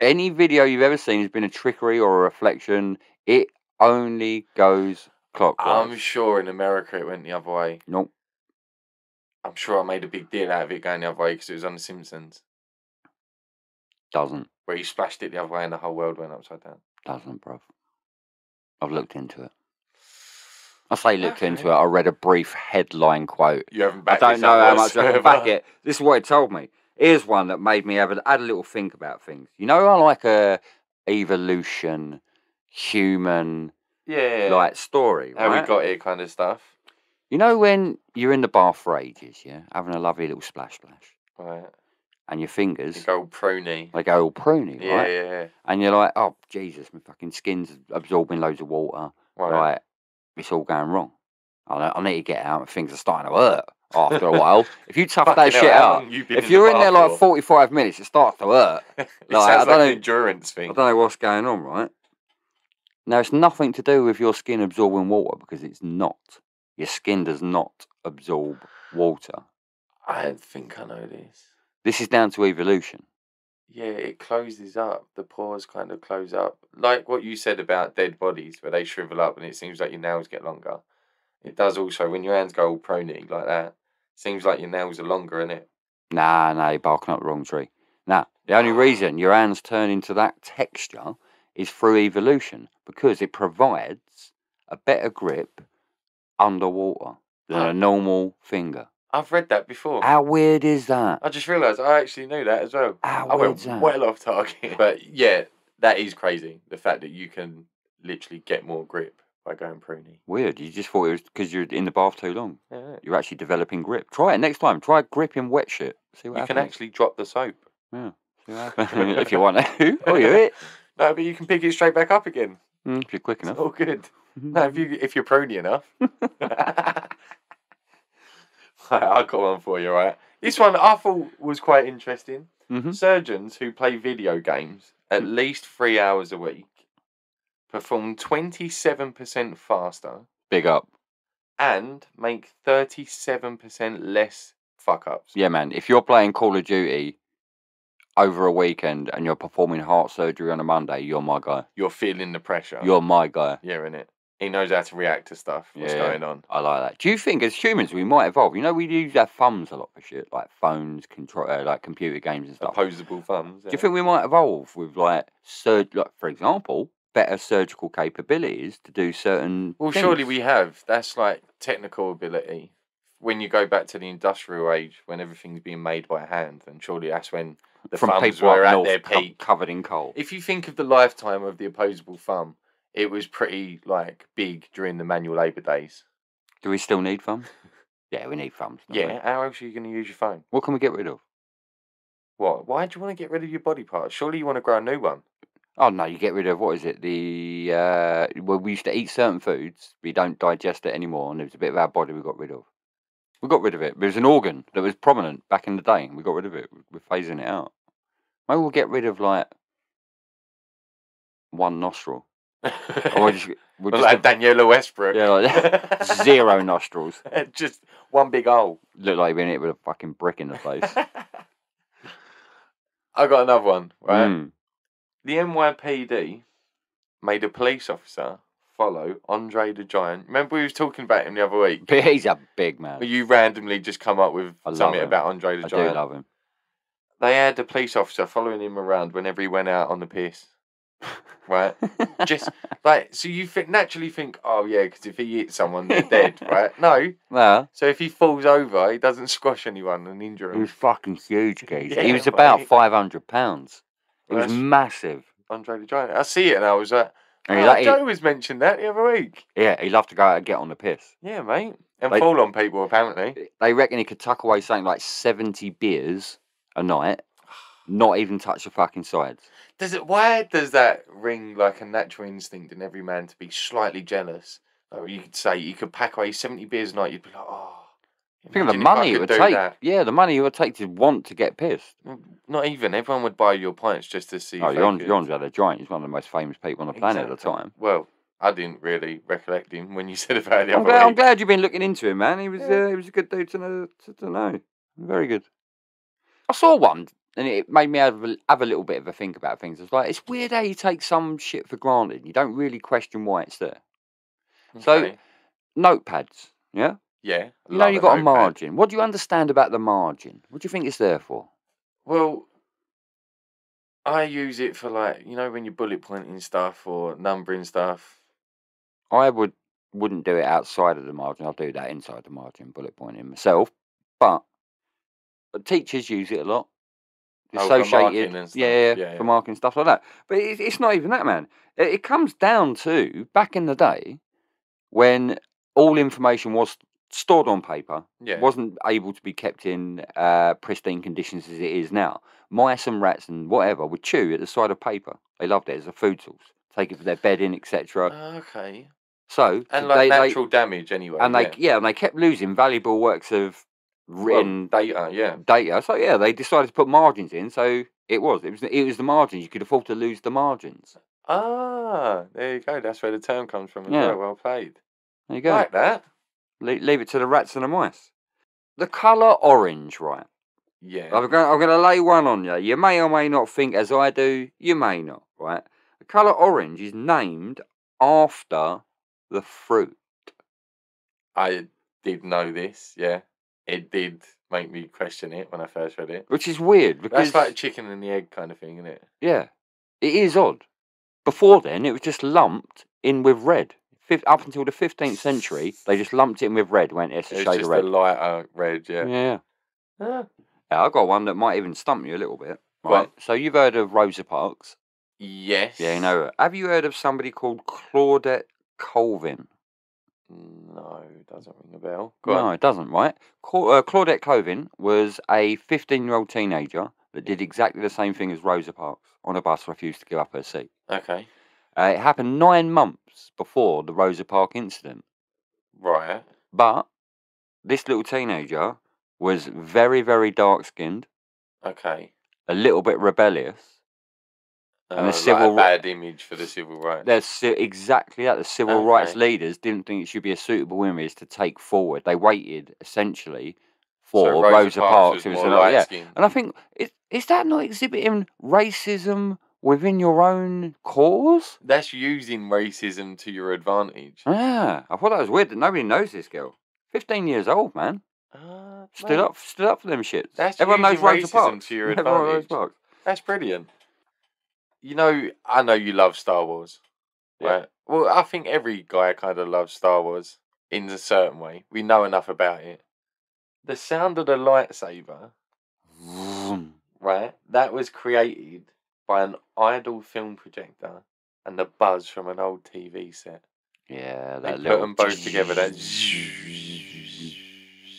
Any video you've ever seen has been a trickery or a reflection. It only goes clockwise. I'm sure in America it went the other way. Nope. I'm sure I made a big deal out of it going the other way because it was on The Simpsons. Doesn't. Where he splashed it the other way and the whole world went upside down. Doesn't, bruv. I've looked into it. I say looked into it. I read a brief headline quote. You haven't backed I don't know how much I can back it. This is what it told me. Here's one that made me add a little think about things. You know, I like a evolution, human, like story, How right? we got here kind of stuff. You know when you're in the bath for ages, yeah, having a lovely little splash, right? And your fingers, they go all pruny. They go all pruny, right? Yeah. And you're like, oh Jesus, my fucking skin's absorbing loads of water. Right, it's all going wrong. I need to get out. My things are starting to hurt after a while. If you tough that shit out, if you're in there like 45 minutes, it starts to hurt. It sounds like an endurance thing. I don't know what's going on, right? Now, it's nothing to do with your skin absorbing water because it's not. Your skin does not absorb water. I think I know this. This is down to evolution. Yeah, it closes up. The pores kind of close up. Like what you said about dead bodies, where they shrivel up and it seems like your nails get longer. It does also, when your hands go all prony like that, seems like your nails are longer, innit? Nah, you're barking up the wrong tree. Nah, the only reason your hands turn into that texture is through evolution, because it provides a better grip underwater than a normal finger. I've read that before. How weird is that? I just realised I actually knew that as well. I went well off target. But yeah, that is crazy. The fact that you can literally get more grip by going pruny. Weird. You just thought it was because you're in the bath too long. Yeah. You're actually developing grip. Try it next time. Try grip in wet shit. See what happens. You can actually drop the soap. Yeah. See what happens. If you want to. Oh, you it? No, but you can pick it straight back up again. If you're quick enough. It's all good. No, if you're pruny enough. I got one for you, right? This one I thought was quite interesting. Surgeons who play video games at least 3 hours a week perform 27% faster. Big up. And make 37% less fuck-ups. Yeah, man. If you're playing Call of Duty over a weekend and you're performing heart surgery on a Monday, you're my guy. You're feeling the pressure. You're my guy. Yeah, innit? He knows how to react to stuff. What's going on? I like that. Do you think as humans we might evolve? You know, we use our thumbs a lot for shit, like phones, like computer games and stuff. Opposable thumbs. Do you think we might evolve with like for example, better surgical capabilities to do certain things? Surely we have. That's like technical ability. When you go back to the industrial age, when everything's being made by hand, then surely that's when the From thumbs people were up at north their peak. covered in coal. If you think of the lifetime of the opposable thumb, it was pretty like big during the manual labour days. Do we still need thumbs? Yeah, we need thumbs. Yeah, how else are you going to use your phone? What can we get rid of? What? Why do you want to get rid of your body parts? Surely you want to grow a new one. Oh no, you get rid of, what is it? Well, we used to eat certain foods, we don't digest it anymore, and it was a bit of our body we got rid of. We got rid of it. There was an organ that was prominent back in the day, and we got rid of it. We're phasing it out. Maybe we'll get rid of like one nostril. Or we'll just like Daniela Westbrook. Yeah, like 0 nostrils. Just one big hole. Look like you've been hit with a fucking brick in the face. I got another one, right? The NYPD made a police officer follow Andre the Giant. Remember we was talking about him the other week? But he's a big man. You randomly just come up with something about Andre the Giant. I do love him. They had a police officer following him around whenever he went out on the piss. Right? Just like, so you naturally think, oh yeah, because if he hits someone, they're dead, right? No. No. So if he falls over, he doesn't squash anyone and injure them. He was fucking huge, geez. Yeah, he was about 500 pounds. He was massive. Andre the Giant. I see it and I was like, Joe was mentioned that the other week. Yeah, he loved to go out and get on the piss. Yeah, mate. And fall on people, apparently. They reckon he could tuck away something like 70 beers a night, not even touch the fucking sides. Why does that ring like a natural instinct in every man to be slightly jealous? Like you could say you could pack away 70 beers a night, you'd be like, oh. Think of the money it would take. That. Yeah, the money it would take to want to get pissed. Not even. Everyone would buy your pints just to see. Oh, Andre the Giant. He's one of the most famous people on the planet at the time. Well, I didn't really recollect him when you said about it. I'm glad you've been looking into him, man. He was a good dude to know. Very good. I saw one, and it made me have a little bit of a think about things. It's like, it's weird how you take some shit for granted. You don't really question why it's there. Okay. So, notepads, yeah? Yeah. You know you've got a margin. What do you understand about the margin? What do you think it's there for? Well, I use it for like, you know, when you're bullet pointing stuff or numbering stuff. I wouldn't do it outside of the margin. I'll do that inside the margin, bullet pointing myself. But teachers use it a lot. Associated, and stuff. For marking stuff like that. But it's not even that, man. It comes down to back in the day when all information was stored on paper, wasn't able to be kept in pristine conditions as it is now. Mice and rats and whatever would chew at the side of paper. They loved it as a food source. Take it for their bedding, etc. Okay. So and like natural damage anyway. And they kept losing valuable works of written data. So yeah, they decided to put margins in. So it was the margins. You could afford to lose the margins. Ah, there you go. That's where the term comes from. Well played. There you go. Like that. Leave it to the rats and the mice. The colour orange, right? Yeah. I'm going to lay one on you. You may or may not think as I do. You may not, right? The colour orange is named after the fruit. I did know this, yeah. It did make me question it when I first read it. Which is weird. Because that's like chicken and the egg kind of thing, isn't it? Yeah. It is odd. Before then, it was just lumped in with red. Up until the 15th century, they just lumped it in with red. It's a shade of red. It's just a lighter red, yeah. Yeah, I've got one that might even stump you a little bit. Right. So you've heard of Rosa Parks? Yes. Yeah, you know her. Have you heard of somebody called Claudette Colvin? No, it doesn't ring a bell. No, it doesn't, right? Claudette Colvin was a 15-year-old teenager that did exactly the same thing as Rosa Parks. On a bus, refused to give up her seat. Okay. It happened 9 months before the Rosa Parks incident. Right. But this little teenager was very, very dark-skinned. Okay. A little bit rebellious. And a bad image for the civil rights. Exactly that. The civil rights leaders didn't think it should be a suitable image to take forward. They waited, essentially, for Rosa Parks. Who was light skin. And I think, is that not exhibiting racism within your own cause? That's using racism to your advantage. Yeah, I thought that was weird that nobody knows this girl. 15 years old, man. Stood up for them shits. Everyone knows Rosa Parks. To your advantage. That's brilliant. You know, I know you love Star Wars, right? Well, I think every guy kind of loves Star Wars in a certain way. We know enough about it. The sound of the lightsaber right, that was created by an idle film projector and the buzz from an old TV set. Yeah, They that put them both together. That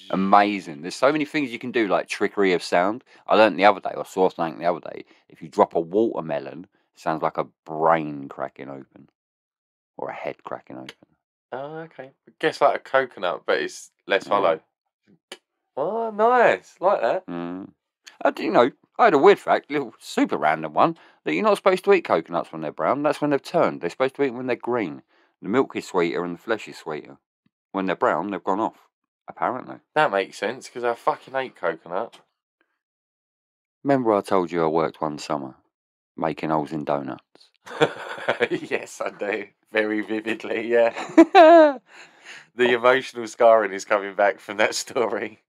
amazing. There's so many things you can do, like trickery of sound. I learned the other day, or saw something the other day. If you drop a watermelon, it sounds like a brain cracking open, or a head cracking open. Oh, okay. I guess like a coconut, but it's less Yeah. hollow. Oh, nice. Like that. I had a weird fact, little super random one, that you're not supposed to eat coconuts when they're brown. That's when they've turned. They're supposed to eat them when they're green. The milk is sweeter and the flesh is sweeter. When they're brown, they've gone off, apparently. That makes sense, because I fucking hate coconut. Remember I told you I worked one summer making holes in donuts? Yes, I do. Very vividly, yeah. The emotional scarring is coming back from that story.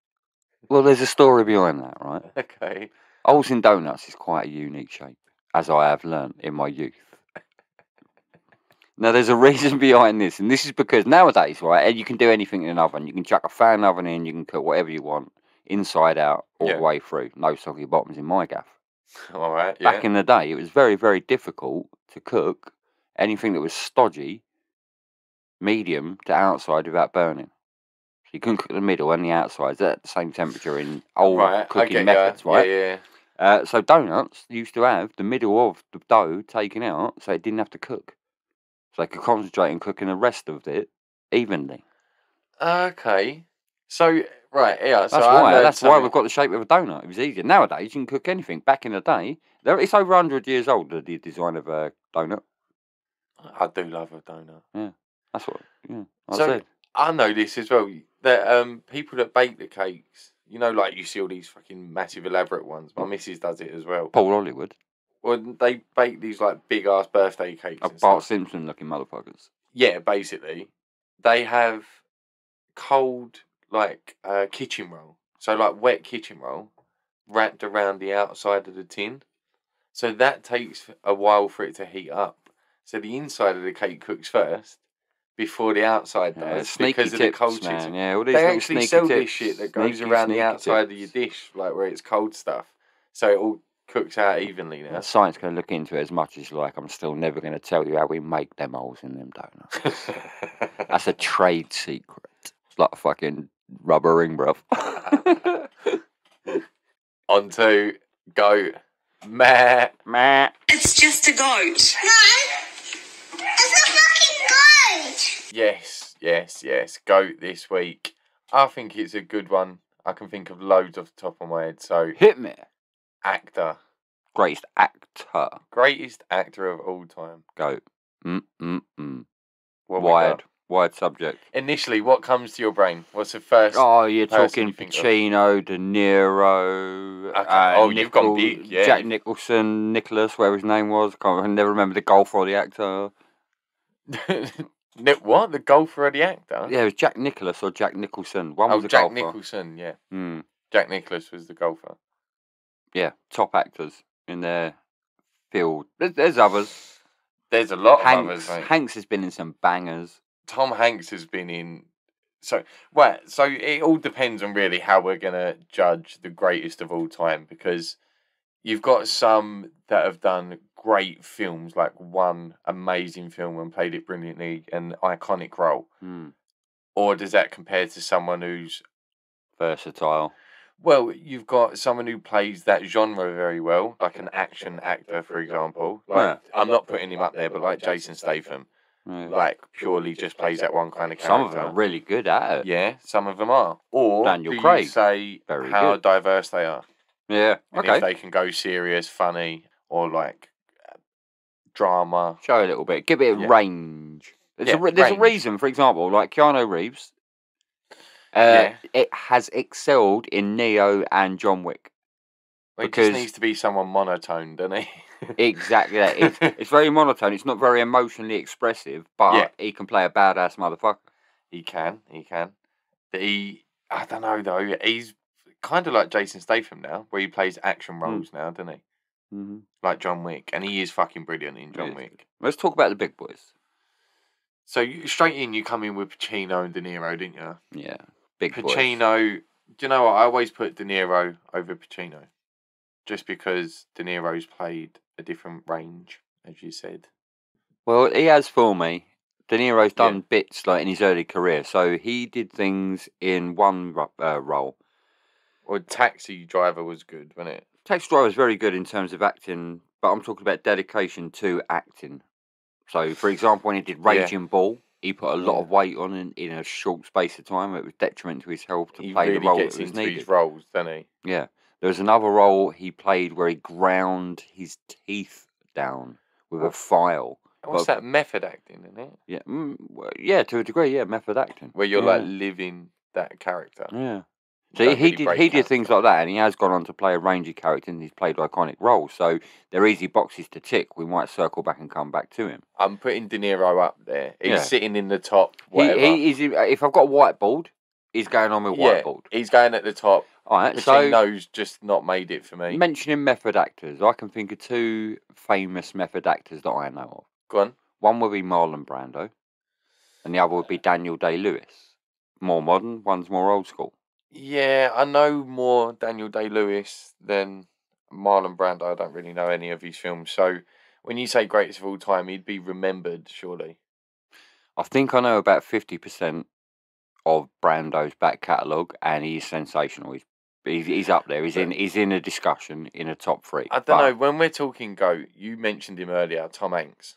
Well, there's a story behind that, right? Okay. Holes in donuts is quite a unique shape, as I have learnt in my youth. Now, there's a reason behind this, and this is because nowadays, right, and you can do anything in an oven. You can chuck a fan oven in, you can cook whatever you want, inside out, all the way through. No soggy bottoms in my gaff. All right, yeah. Back in the day, it was very, very difficult to cook anything that was stodgy, medium to outside without burning. So you couldn't cook the middle and the outsides at the same temperature in old cooking methods, right? Yeah. So donuts used to have the middle of the dough taken out so it didn't have to cook. So they could concentrate on cooking the rest of it evenly. Okay. So, right, yeah. That's why we've got the shape of a donut. It was easier. Nowadays, you can cook anything. Back in the day, it's over 100 years old, the design of a donut. I do love a donut. Yeah, that's what, I So, said. I know this as well, that people that bake the cakes, like you see all these fucking massive elaborate ones. My missus does it as well. Paul Hollywood. Well, they bake these like big ass birthday cakes. Bart Simpson looking motherfuckers. Yeah, basically. They have cold kitchen roll. So like wet kitchen roll wrapped around the outside of the tin. So that takes a while for it to heat up. So the inside of the cake cooks first before the outside does, because of the cold chips. Yeah, all these they little actually sell tips, this shit that goes around the outside of your dish, like where it's cold stuff. So it all cooks out evenly now. Science can look into it as much as you like. I'm still never going to tell you how we make them holes in them donuts. That's a trade secret. It's like a fucking rubber ring, bruv. On to G.O.A.T. Meh. It's just a goat. No, it's a fucking goat. Yes. G.O.A.T this week. I think it's a good one. I can think of loads off the top of my head. So hit me. Actor. Greatest actor. Greatest actor of all time. G.O.A.T. Wide subject. Initially, what comes to your brain? What's the first? Oh, you're talking Pacino, De Niro. Okay. You've gone big. Yeah. Jack Nicholson, Nicholas, whatever his name was. I never remember the golfer or the actor. What? The golfer or the actor? Yeah, it was Jack Nicholas or Jack Nicholson. One was the Jack golfer. Nicholson, yeah. Jack Nicholson was the golfer. Yeah, top actors in their field. There's others. There's a lot of others, mate. Hanks has been in some bangers. Tom Hanks has been in... So it all depends on really how we're going to judge the greatest of all time, because you've got some that have done great films, like one amazing film and played it brilliantly, an iconic role. Or does that compare to someone who's... versatile? Well, you've got someone who plays that genre very well, like an action actor, for example. I'm not putting him up there, but like Jason Statham. Like purely just plays that one kind of character. Some of them are really good at it. Yeah, some of them are. Or Daniel Craig, you say how diverse they are? Yeah, and if they can go serious, funny, or like drama. Show a little bit. Give it a range. There's a reason, for example, like Keanu Reeves. It has excelled in Neo and John Wick. Well, it just needs to be someone monotone, doesn't he? Exactly that. It's very monotone. It's not very emotionally expressive, but he can play a badass motherfucker. He can. I don't know though. He's kind of like Jason Statham now, where he plays action roles now, doesn't he? Like John Wick, and he is fucking brilliant in John Wick. Let's talk about the big boys. So you come in with Pacino and De Niro, didn't you? Yeah, big boys. Pacino. Do you know what? I always put De Niro over Pacino. just because De Niro's played a different range, as you said. Well, he has for me. De Niro's done bits like in his early career, so he did things in one role. Well, Taxi Driver was good, wasn't it? Taxi Driver was very good in terms of acting, but I'm talking about dedication to acting. So, for example, when he did Raging Bull, he put a lot of weight on in a short space of time. It was detriment to his health to play the role that was needed. He really gets into his roles, doesn't he? Yeah. There was another role he played where he ground his teeth down with a file. What's that? Method acting, isn't it? Yeah, yeah, to a degree, yeah, method acting. Where you're like living that character. Yeah. So he did things like that, and he has gone on to play a range of characters, and he's played iconic roles. So they're easy boxes to tick. We might circle back and come back to him. I'm putting De Niro up there. He's sitting in the top. Whatever. He is. If I've got a whiteboard, he's going on with whiteboard. He's going at the top. All right. Pacino's just not made it for me. Mentioning method actors, I can think of two famous method actors that I know of. Go on. One would be Marlon Brando, and the other would be Daniel Day-Lewis. More modern, one's more old school. Yeah, I know more Daniel Day-Lewis than Marlon Brando. I don't really know any of his films. So when you say greatest of all time, he'd be remembered, surely. I think I know about 50% of Brando's back catalogue, and he's sensational. He's up there. He's in a discussion in a top 3. I don't know. When we're talking GOAT, you mentioned him earlier, Tom Hanks.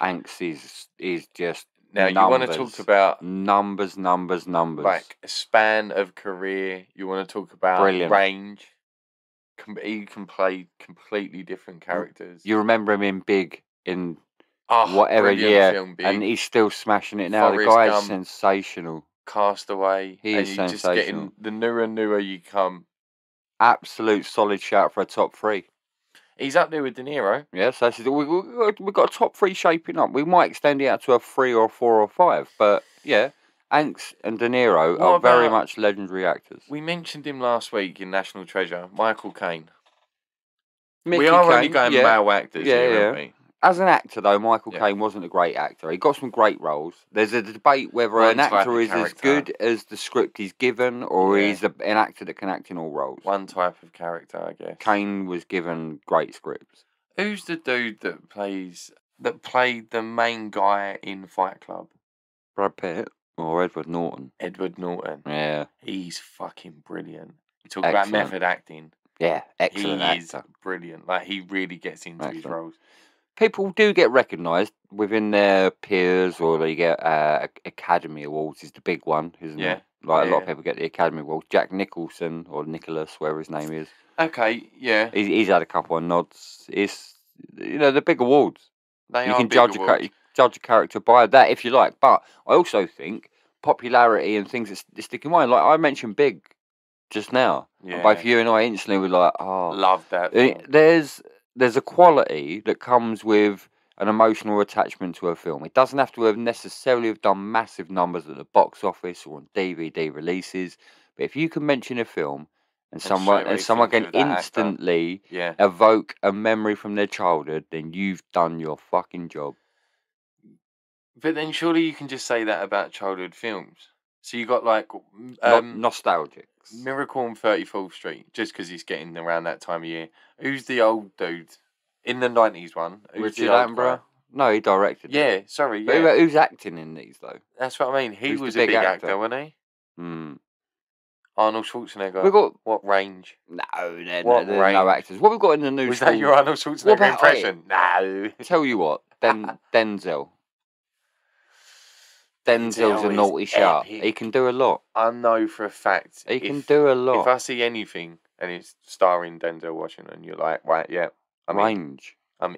Hanks is just now numbers, you want to talk about numbers. Like a span of career. You want to talk about range. He can play completely different characters. You remember him in Big in whatever year, film, Big. And he's still smashing it now. The guy is sensational. Castaway. He is sensational. Just getting the newer you come. Absolute solid shout for a top 3. He's up there with De Niro. Yeah, so we've got a top 3 shaping up. We might extend it out to a 3 or 4 or 5, but yeah, Hanks and De Niro are very much legendary actors. We mentioned him last week in National Treasure, Michael Caine. We are only going male actors here, aren't we? As an actor, though, Michael Caine wasn't a great actor. He got some great roles. There's a debate whether an actor is as good as the script he's given, or he's an actor that can act in all roles. One type of character, I guess. Caine was given great scripts. Who's the dude that played the main guy in Fight Club? Brad Pitt or Edward Norton? Edward Norton. Yeah. He's fucking brilliant. You talk about method acting. Yeah, excellent actor. He is brilliant. Like, he really gets into his roles. People do get recognised within their peers, or they get Academy Awards is the big one, isn't it? Like a lot of people get the Academy Awards. Jack Nicholson or Nicholas, whatever his name is. Okay, yeah. He's had a couple of nods. It's the big awards. You can judge a character by that if you like. But I also think popularity and things that stick in mind. Like I mentioned, Big just now. Yeah. Both you and I instantly were like, oh, love that. There's a quality that comes with an emotional attachment to a film. It doesn't have to necessarily have done massive numbers at the box office or on DVD releases. But if you can mention a film and someone can instantly evoke a memory from their childhood, then you've done your fucking job. But then surely you can just say that about childhood films. So you got like nostalgics. Miracle on 34th Street, just because he's getting around that time of year. Who's the old dude in the 90s one? Richard Attenborough? No, he directed it. Yeah, sorry. Yeah. Who's acting in these though? That's what I mean. He was a big actor, wasn't he? Arnold Schwarzenegger. What range? No, they're no actors. What we've got in the news? Was that your Arnold Schwarzenegger impression? No. Tell you what, Denzel. Denzel's a naughty shark. He can do a lot. I know for a fact. He can do a lot. If I see anything and it's starring Denzel Washington, you're like, right, yeah, I'm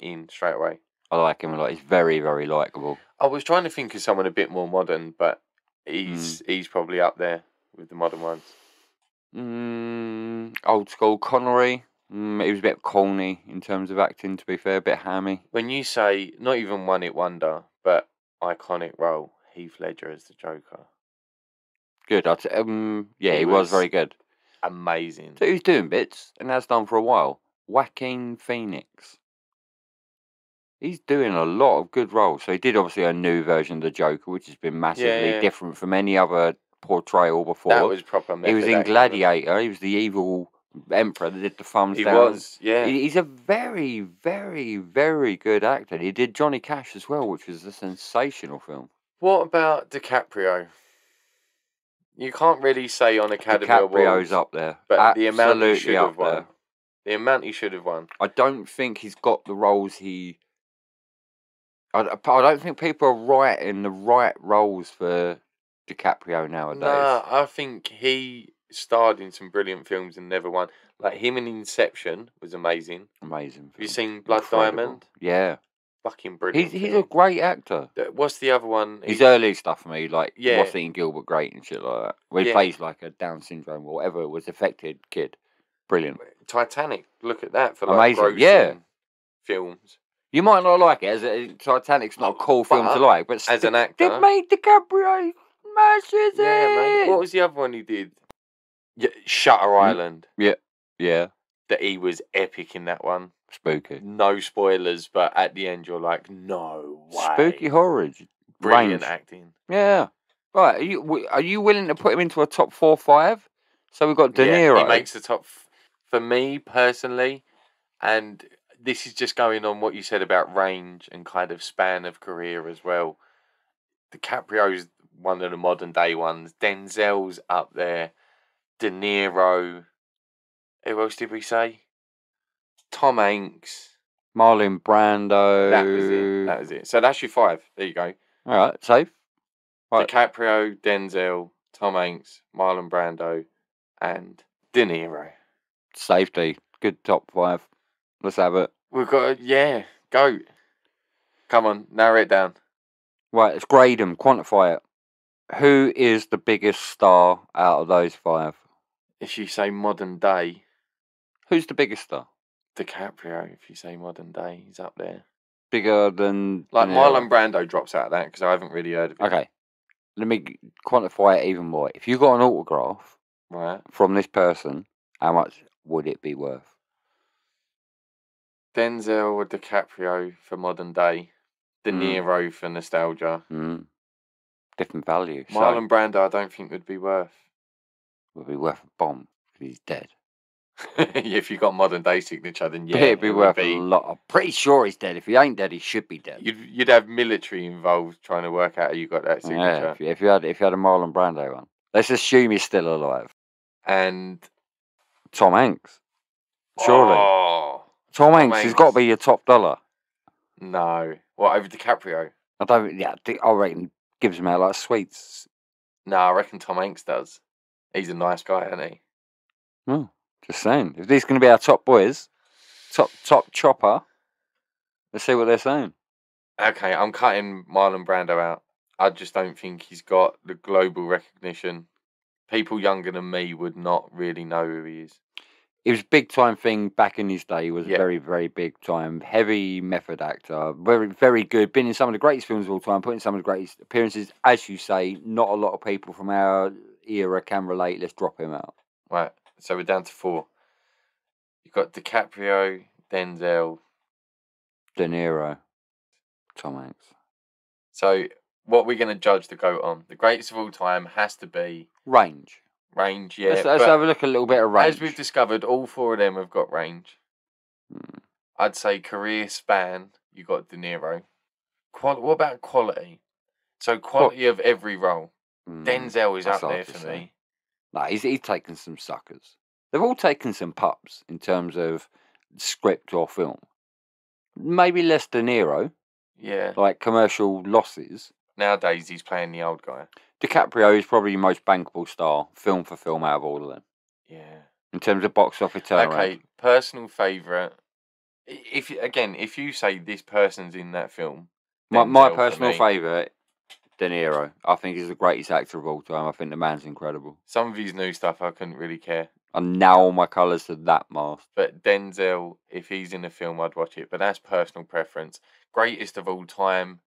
in straight away. I like him a lot. He's very, very likeable. I was trying to think of someone a bit more modern, but he's probably up there with the modern ones. Old school Connery. He was a bit corny in terms of acting, to be fair, a bit hammy. When you say not even one-hit wonder, but iconic role, Heath Ledger as the Joker. Good. He was very good. Amazing. So who's doing bits and has done for a while? Joaquin Phoenix. He's doing a lot of good roles. So he did obviously a new version of the Joker, which has been massively different from any other portrayal before. That was proper. He was in Gladiator. He was the evil Emperor that did the thumbs He down. was, yeah. He's a very, very, very good actor. He did Johnny Cash as well, which was a sensational film. What about DiCaprio? You can't really say on Academy Awards. DiCaprio's up there. But Absolutely the amount he should have won. there. The amount he should have won. I don't think he's got the roles he... I don't think people are writing the right roles for DiCaprio nowadays. Nah, I think he starred in some brilliant films and never won. Like him in Inception was amazing. Amazing. Have you seen Blood Diamond? Yeah. Fucking brilliant. He's a great actor. What's the other one? His early stuff for me, like Yeah. What's Eating Gilbert Grape and shit like that. Where he plays like a Down syndrome or whatever it was, affected kid. Brilliant. Titanic. Look at that for like amazing. grossing films. You might not like it. Titanic's not a cool film to like, but as an actor, they made DiCaprio smashes it. Man. What was the other one he did? Yeah, Shutter Island. Yeah. That he was epic in that one. Spooky. No spoilers, but at the end you're like, no way. Spooky horror. Brilliant acting. Yeah. Right. Are you willing to put him into a top 4 or 5? So we've got De Niro. He makes the top. For me personally, and this is just going on what you said about range and kind of span of career as well. DiCaprio's one of the modern day ones. Denzel's up there. De Niro. Who else did we say? Tom Hanks. Marlon Brando. That was it. So that's your 5. There you go. All right, safe. Right. DiCaprio, Denzel, Tom Hanks, Marlon Brando, and De Niro. Safety. Good top 5. Let's have it. We've got GOAT. Come on, narrow it down. Right, let's grade them, quantify it. Who is the biggest star out of those 5? If you say modern day. Who's the biggest star? DiCaprio, if you say modern day, he's up there. Bigger than... Like Marlon Brando drops out of that because I haven't really heard of it. Okay, let me quantify it even more. If you got an autograph from this person, how much would it be worth? Denzel or DiCaprio for modern day. De Niro for nostalgia. Different value. Marlon Brando I don't think would be worth. Would be worth a bomb because he's dead. If you got modern day signature, then it'd be worth a lot. I'm pretty sure he's dead. If he ain't dead, he should be dead. You'd have military involved trying to work out how you got that signature. Yeah, if you had a Marlon Brando one, let's assume he's still alive. And Tom Hanks, surely. Tom Hanks has got to be your top dollar. No, what over DiCaprio? I don't. Yeah, I reckon gives him out like sweets. No, I reckon Tom Hanks does. He's a nice guy, isn't he? No. Just saying, if these going to be our top boys, top chopper, let's see what they're saying. Okay, I'm cutting Marlon Brando out. I just don't think he's got the global recognition. People younger than me would not really know who he is. It was a big time thing back in his day. He was a very, very big time, heavy method actor. Very, very good. Been in some of the greatest films of all time, put in some of the greatest appearances. As you say, not a lot of people from our era can relate. Let's drop him out. Right. So we're down to 4. You've got DiCaprio, Denzel, De Niro, Tom Hanks. So what we're going to judge the GOAT on? The greatest of all time has to be... Range, yeah. Let's have a look at a little bit of range. As we've discovered, all 4 of them have got range. I'd say career span, you got De Niro. What about quality? So quality of every role. Denzel is up there for me. No, he's taken some suckers. They've all taken some pups in terms of script or film. Maybe less De Niro. Yeah. Like commercial losses. Nowadays, he's playing the old guy. DiCaprio is probably the most bankable star, film for film, out of all of them. Yeah. In terms of box office turnaround. Okay, personal favourite. If you say this person's in that film... My personal favourite... De Niro. I think he's the greatest actor of all time. I think the man's incredible. Some of his new stuff I couldn't really care. I nail my colours to that mast. But Denzel, if he's in a film, I'd watch it. But that's personal preference. Greatest of all time.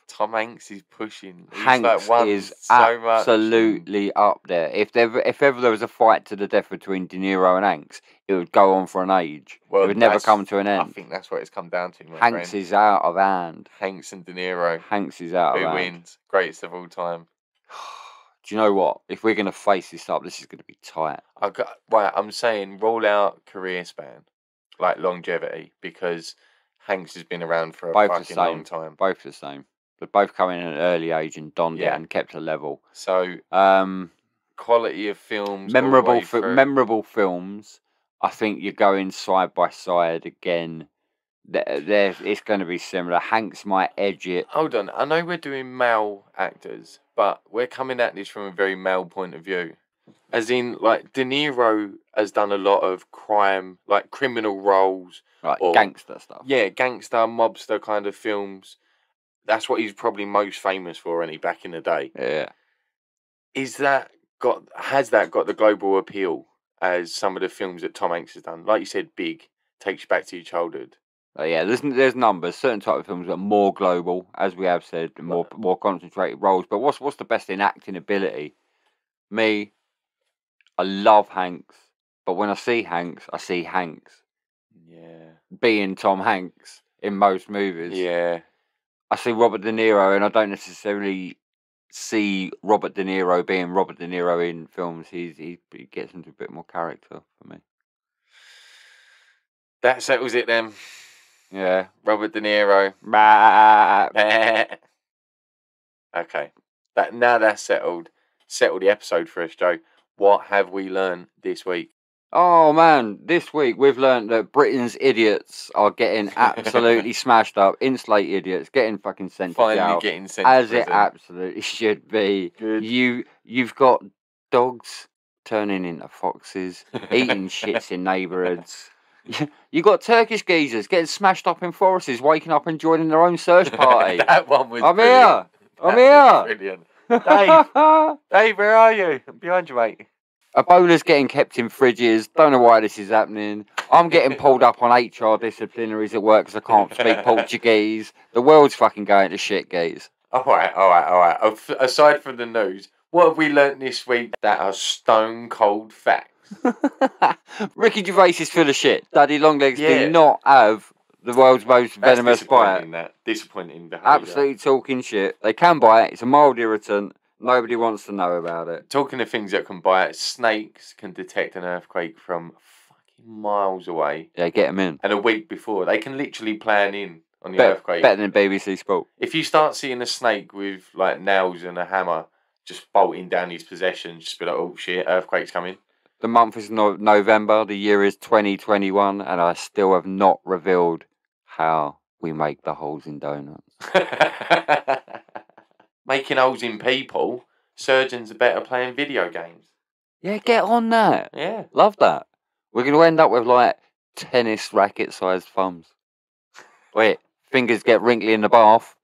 Tom Hanks is pushing. Hanks is absolutely up there. If ever there was a fight to the death between De Niro and Hanks, it would go on for an age. It would never come to an end. I think that's what it's come down to, my Hanks friend. is out of hand. Hanks and De Niro. Hanks is out of hand. Who wins? Greatest of all time. Do you know what? If we're going to face this up, this is going to be tight. I'm saying rule out career span, like longevity, because Hanks has been around for a fucking long time. Both the same. They're both coming in at an early age and donned it and kept a level. So, quality of films, memorable films. I think you're going side by side again. It's going to be similar. Hanks might edge it. Hold on, I know we're doing male actors, but we're coming at this from a very male point of view. As in, like, De Niro has done a lot of crime, like criminal roles. Like gangster stuff. Yeah, gangster, mobster kind of films. That's what he's probably most famous for, any back in the day. Yeah. Has that got the global appeal as some of the films that Tom Hanks has done? Like you said, Big, takes you back to your childhood. Yeah, there's numbers. Certain type of films are more global, as we have said, more concentrated roles. But what's the best in acting ability? Me, I love Hanks, but when I see Hanks, I see Hanks. Yeah. Being Tom Hanks in most movies. Yeah. I see Robert De Niro, and I don't necessarily see Robert De Niro being Robert De Niro in films. He gets into a bit more character for me. That settles it then. Yeah. Robert De Niro. Okay. Now that's settled. Settle the episode for us, Joe. What have we learned this week? Oh man, this week we've learned that Britain's idiots are getting absolutely smashed up. In-slate idiots getting fucking sent to jail. Finally getting sent to prison. As it absolutely should be. Good. You've got dogs turning into foxes, eating shits in neighbourhoods. You got Turkish geezers getting smashed up in forests, waking up and joining their own search party. That one was I'm brilliant. here. I'm here. Brilliant. Dave, where are you? I'm behind you, mate. Ebola's getting kept in fridges. Don't know why this is happening. I'm getting pulled up on HR disciplinaries at work because I can't speak Portuguese. The world's fucking going to shit, geez. All right. Aside from the news, what have we learnt this week that are stone cold facts? Ricky Gervais is full of shit. Daddy Longlegs do not have the world's most venomous bite. Disappointing behaviour. Absolutely talking shit. They can bite. It's a mild irritant. Nobody wants to know about it. Talking of things that can bite, snakes can detect an earthquake from fucking miles away. Yeah, get them in. And a week before, they can literally plan in on the earthquake. Better than BBC Sport. If you start seeing a snake with like nails and a hammer just bolting down his possessions, just be like, oh shit, earthquake's coming. The month is November, the year is 2021, and I still have not revealed how we make the holes in donuts. Making holes in people, surgeons are better playing video games. Yeah, get on that. Yeah. Love that. We're going to end up with like tennis racket-sized thumbs. Wait, fingers get wrinkly in the bath.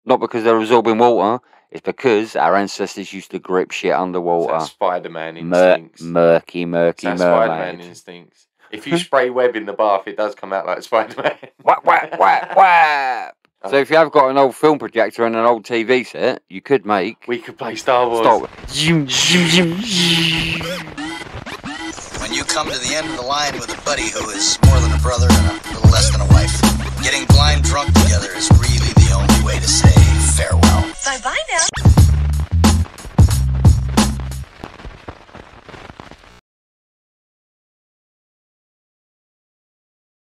Not because they're absorbing water. It's because our ancestors used to grip shit underwater. That's Spider-Man instincts. Murky That's Spider-Man instincts. If you spray web in the bath, it does come out like Spider-Man. Whap, whap, whap, whap. So if you have got an old film projector and an old TV set, you could make... We could play Star Wars. When you come to the end of the line with a buddy who is more than a brother and a little less than a wife, getting blind drunk together is really the only way to say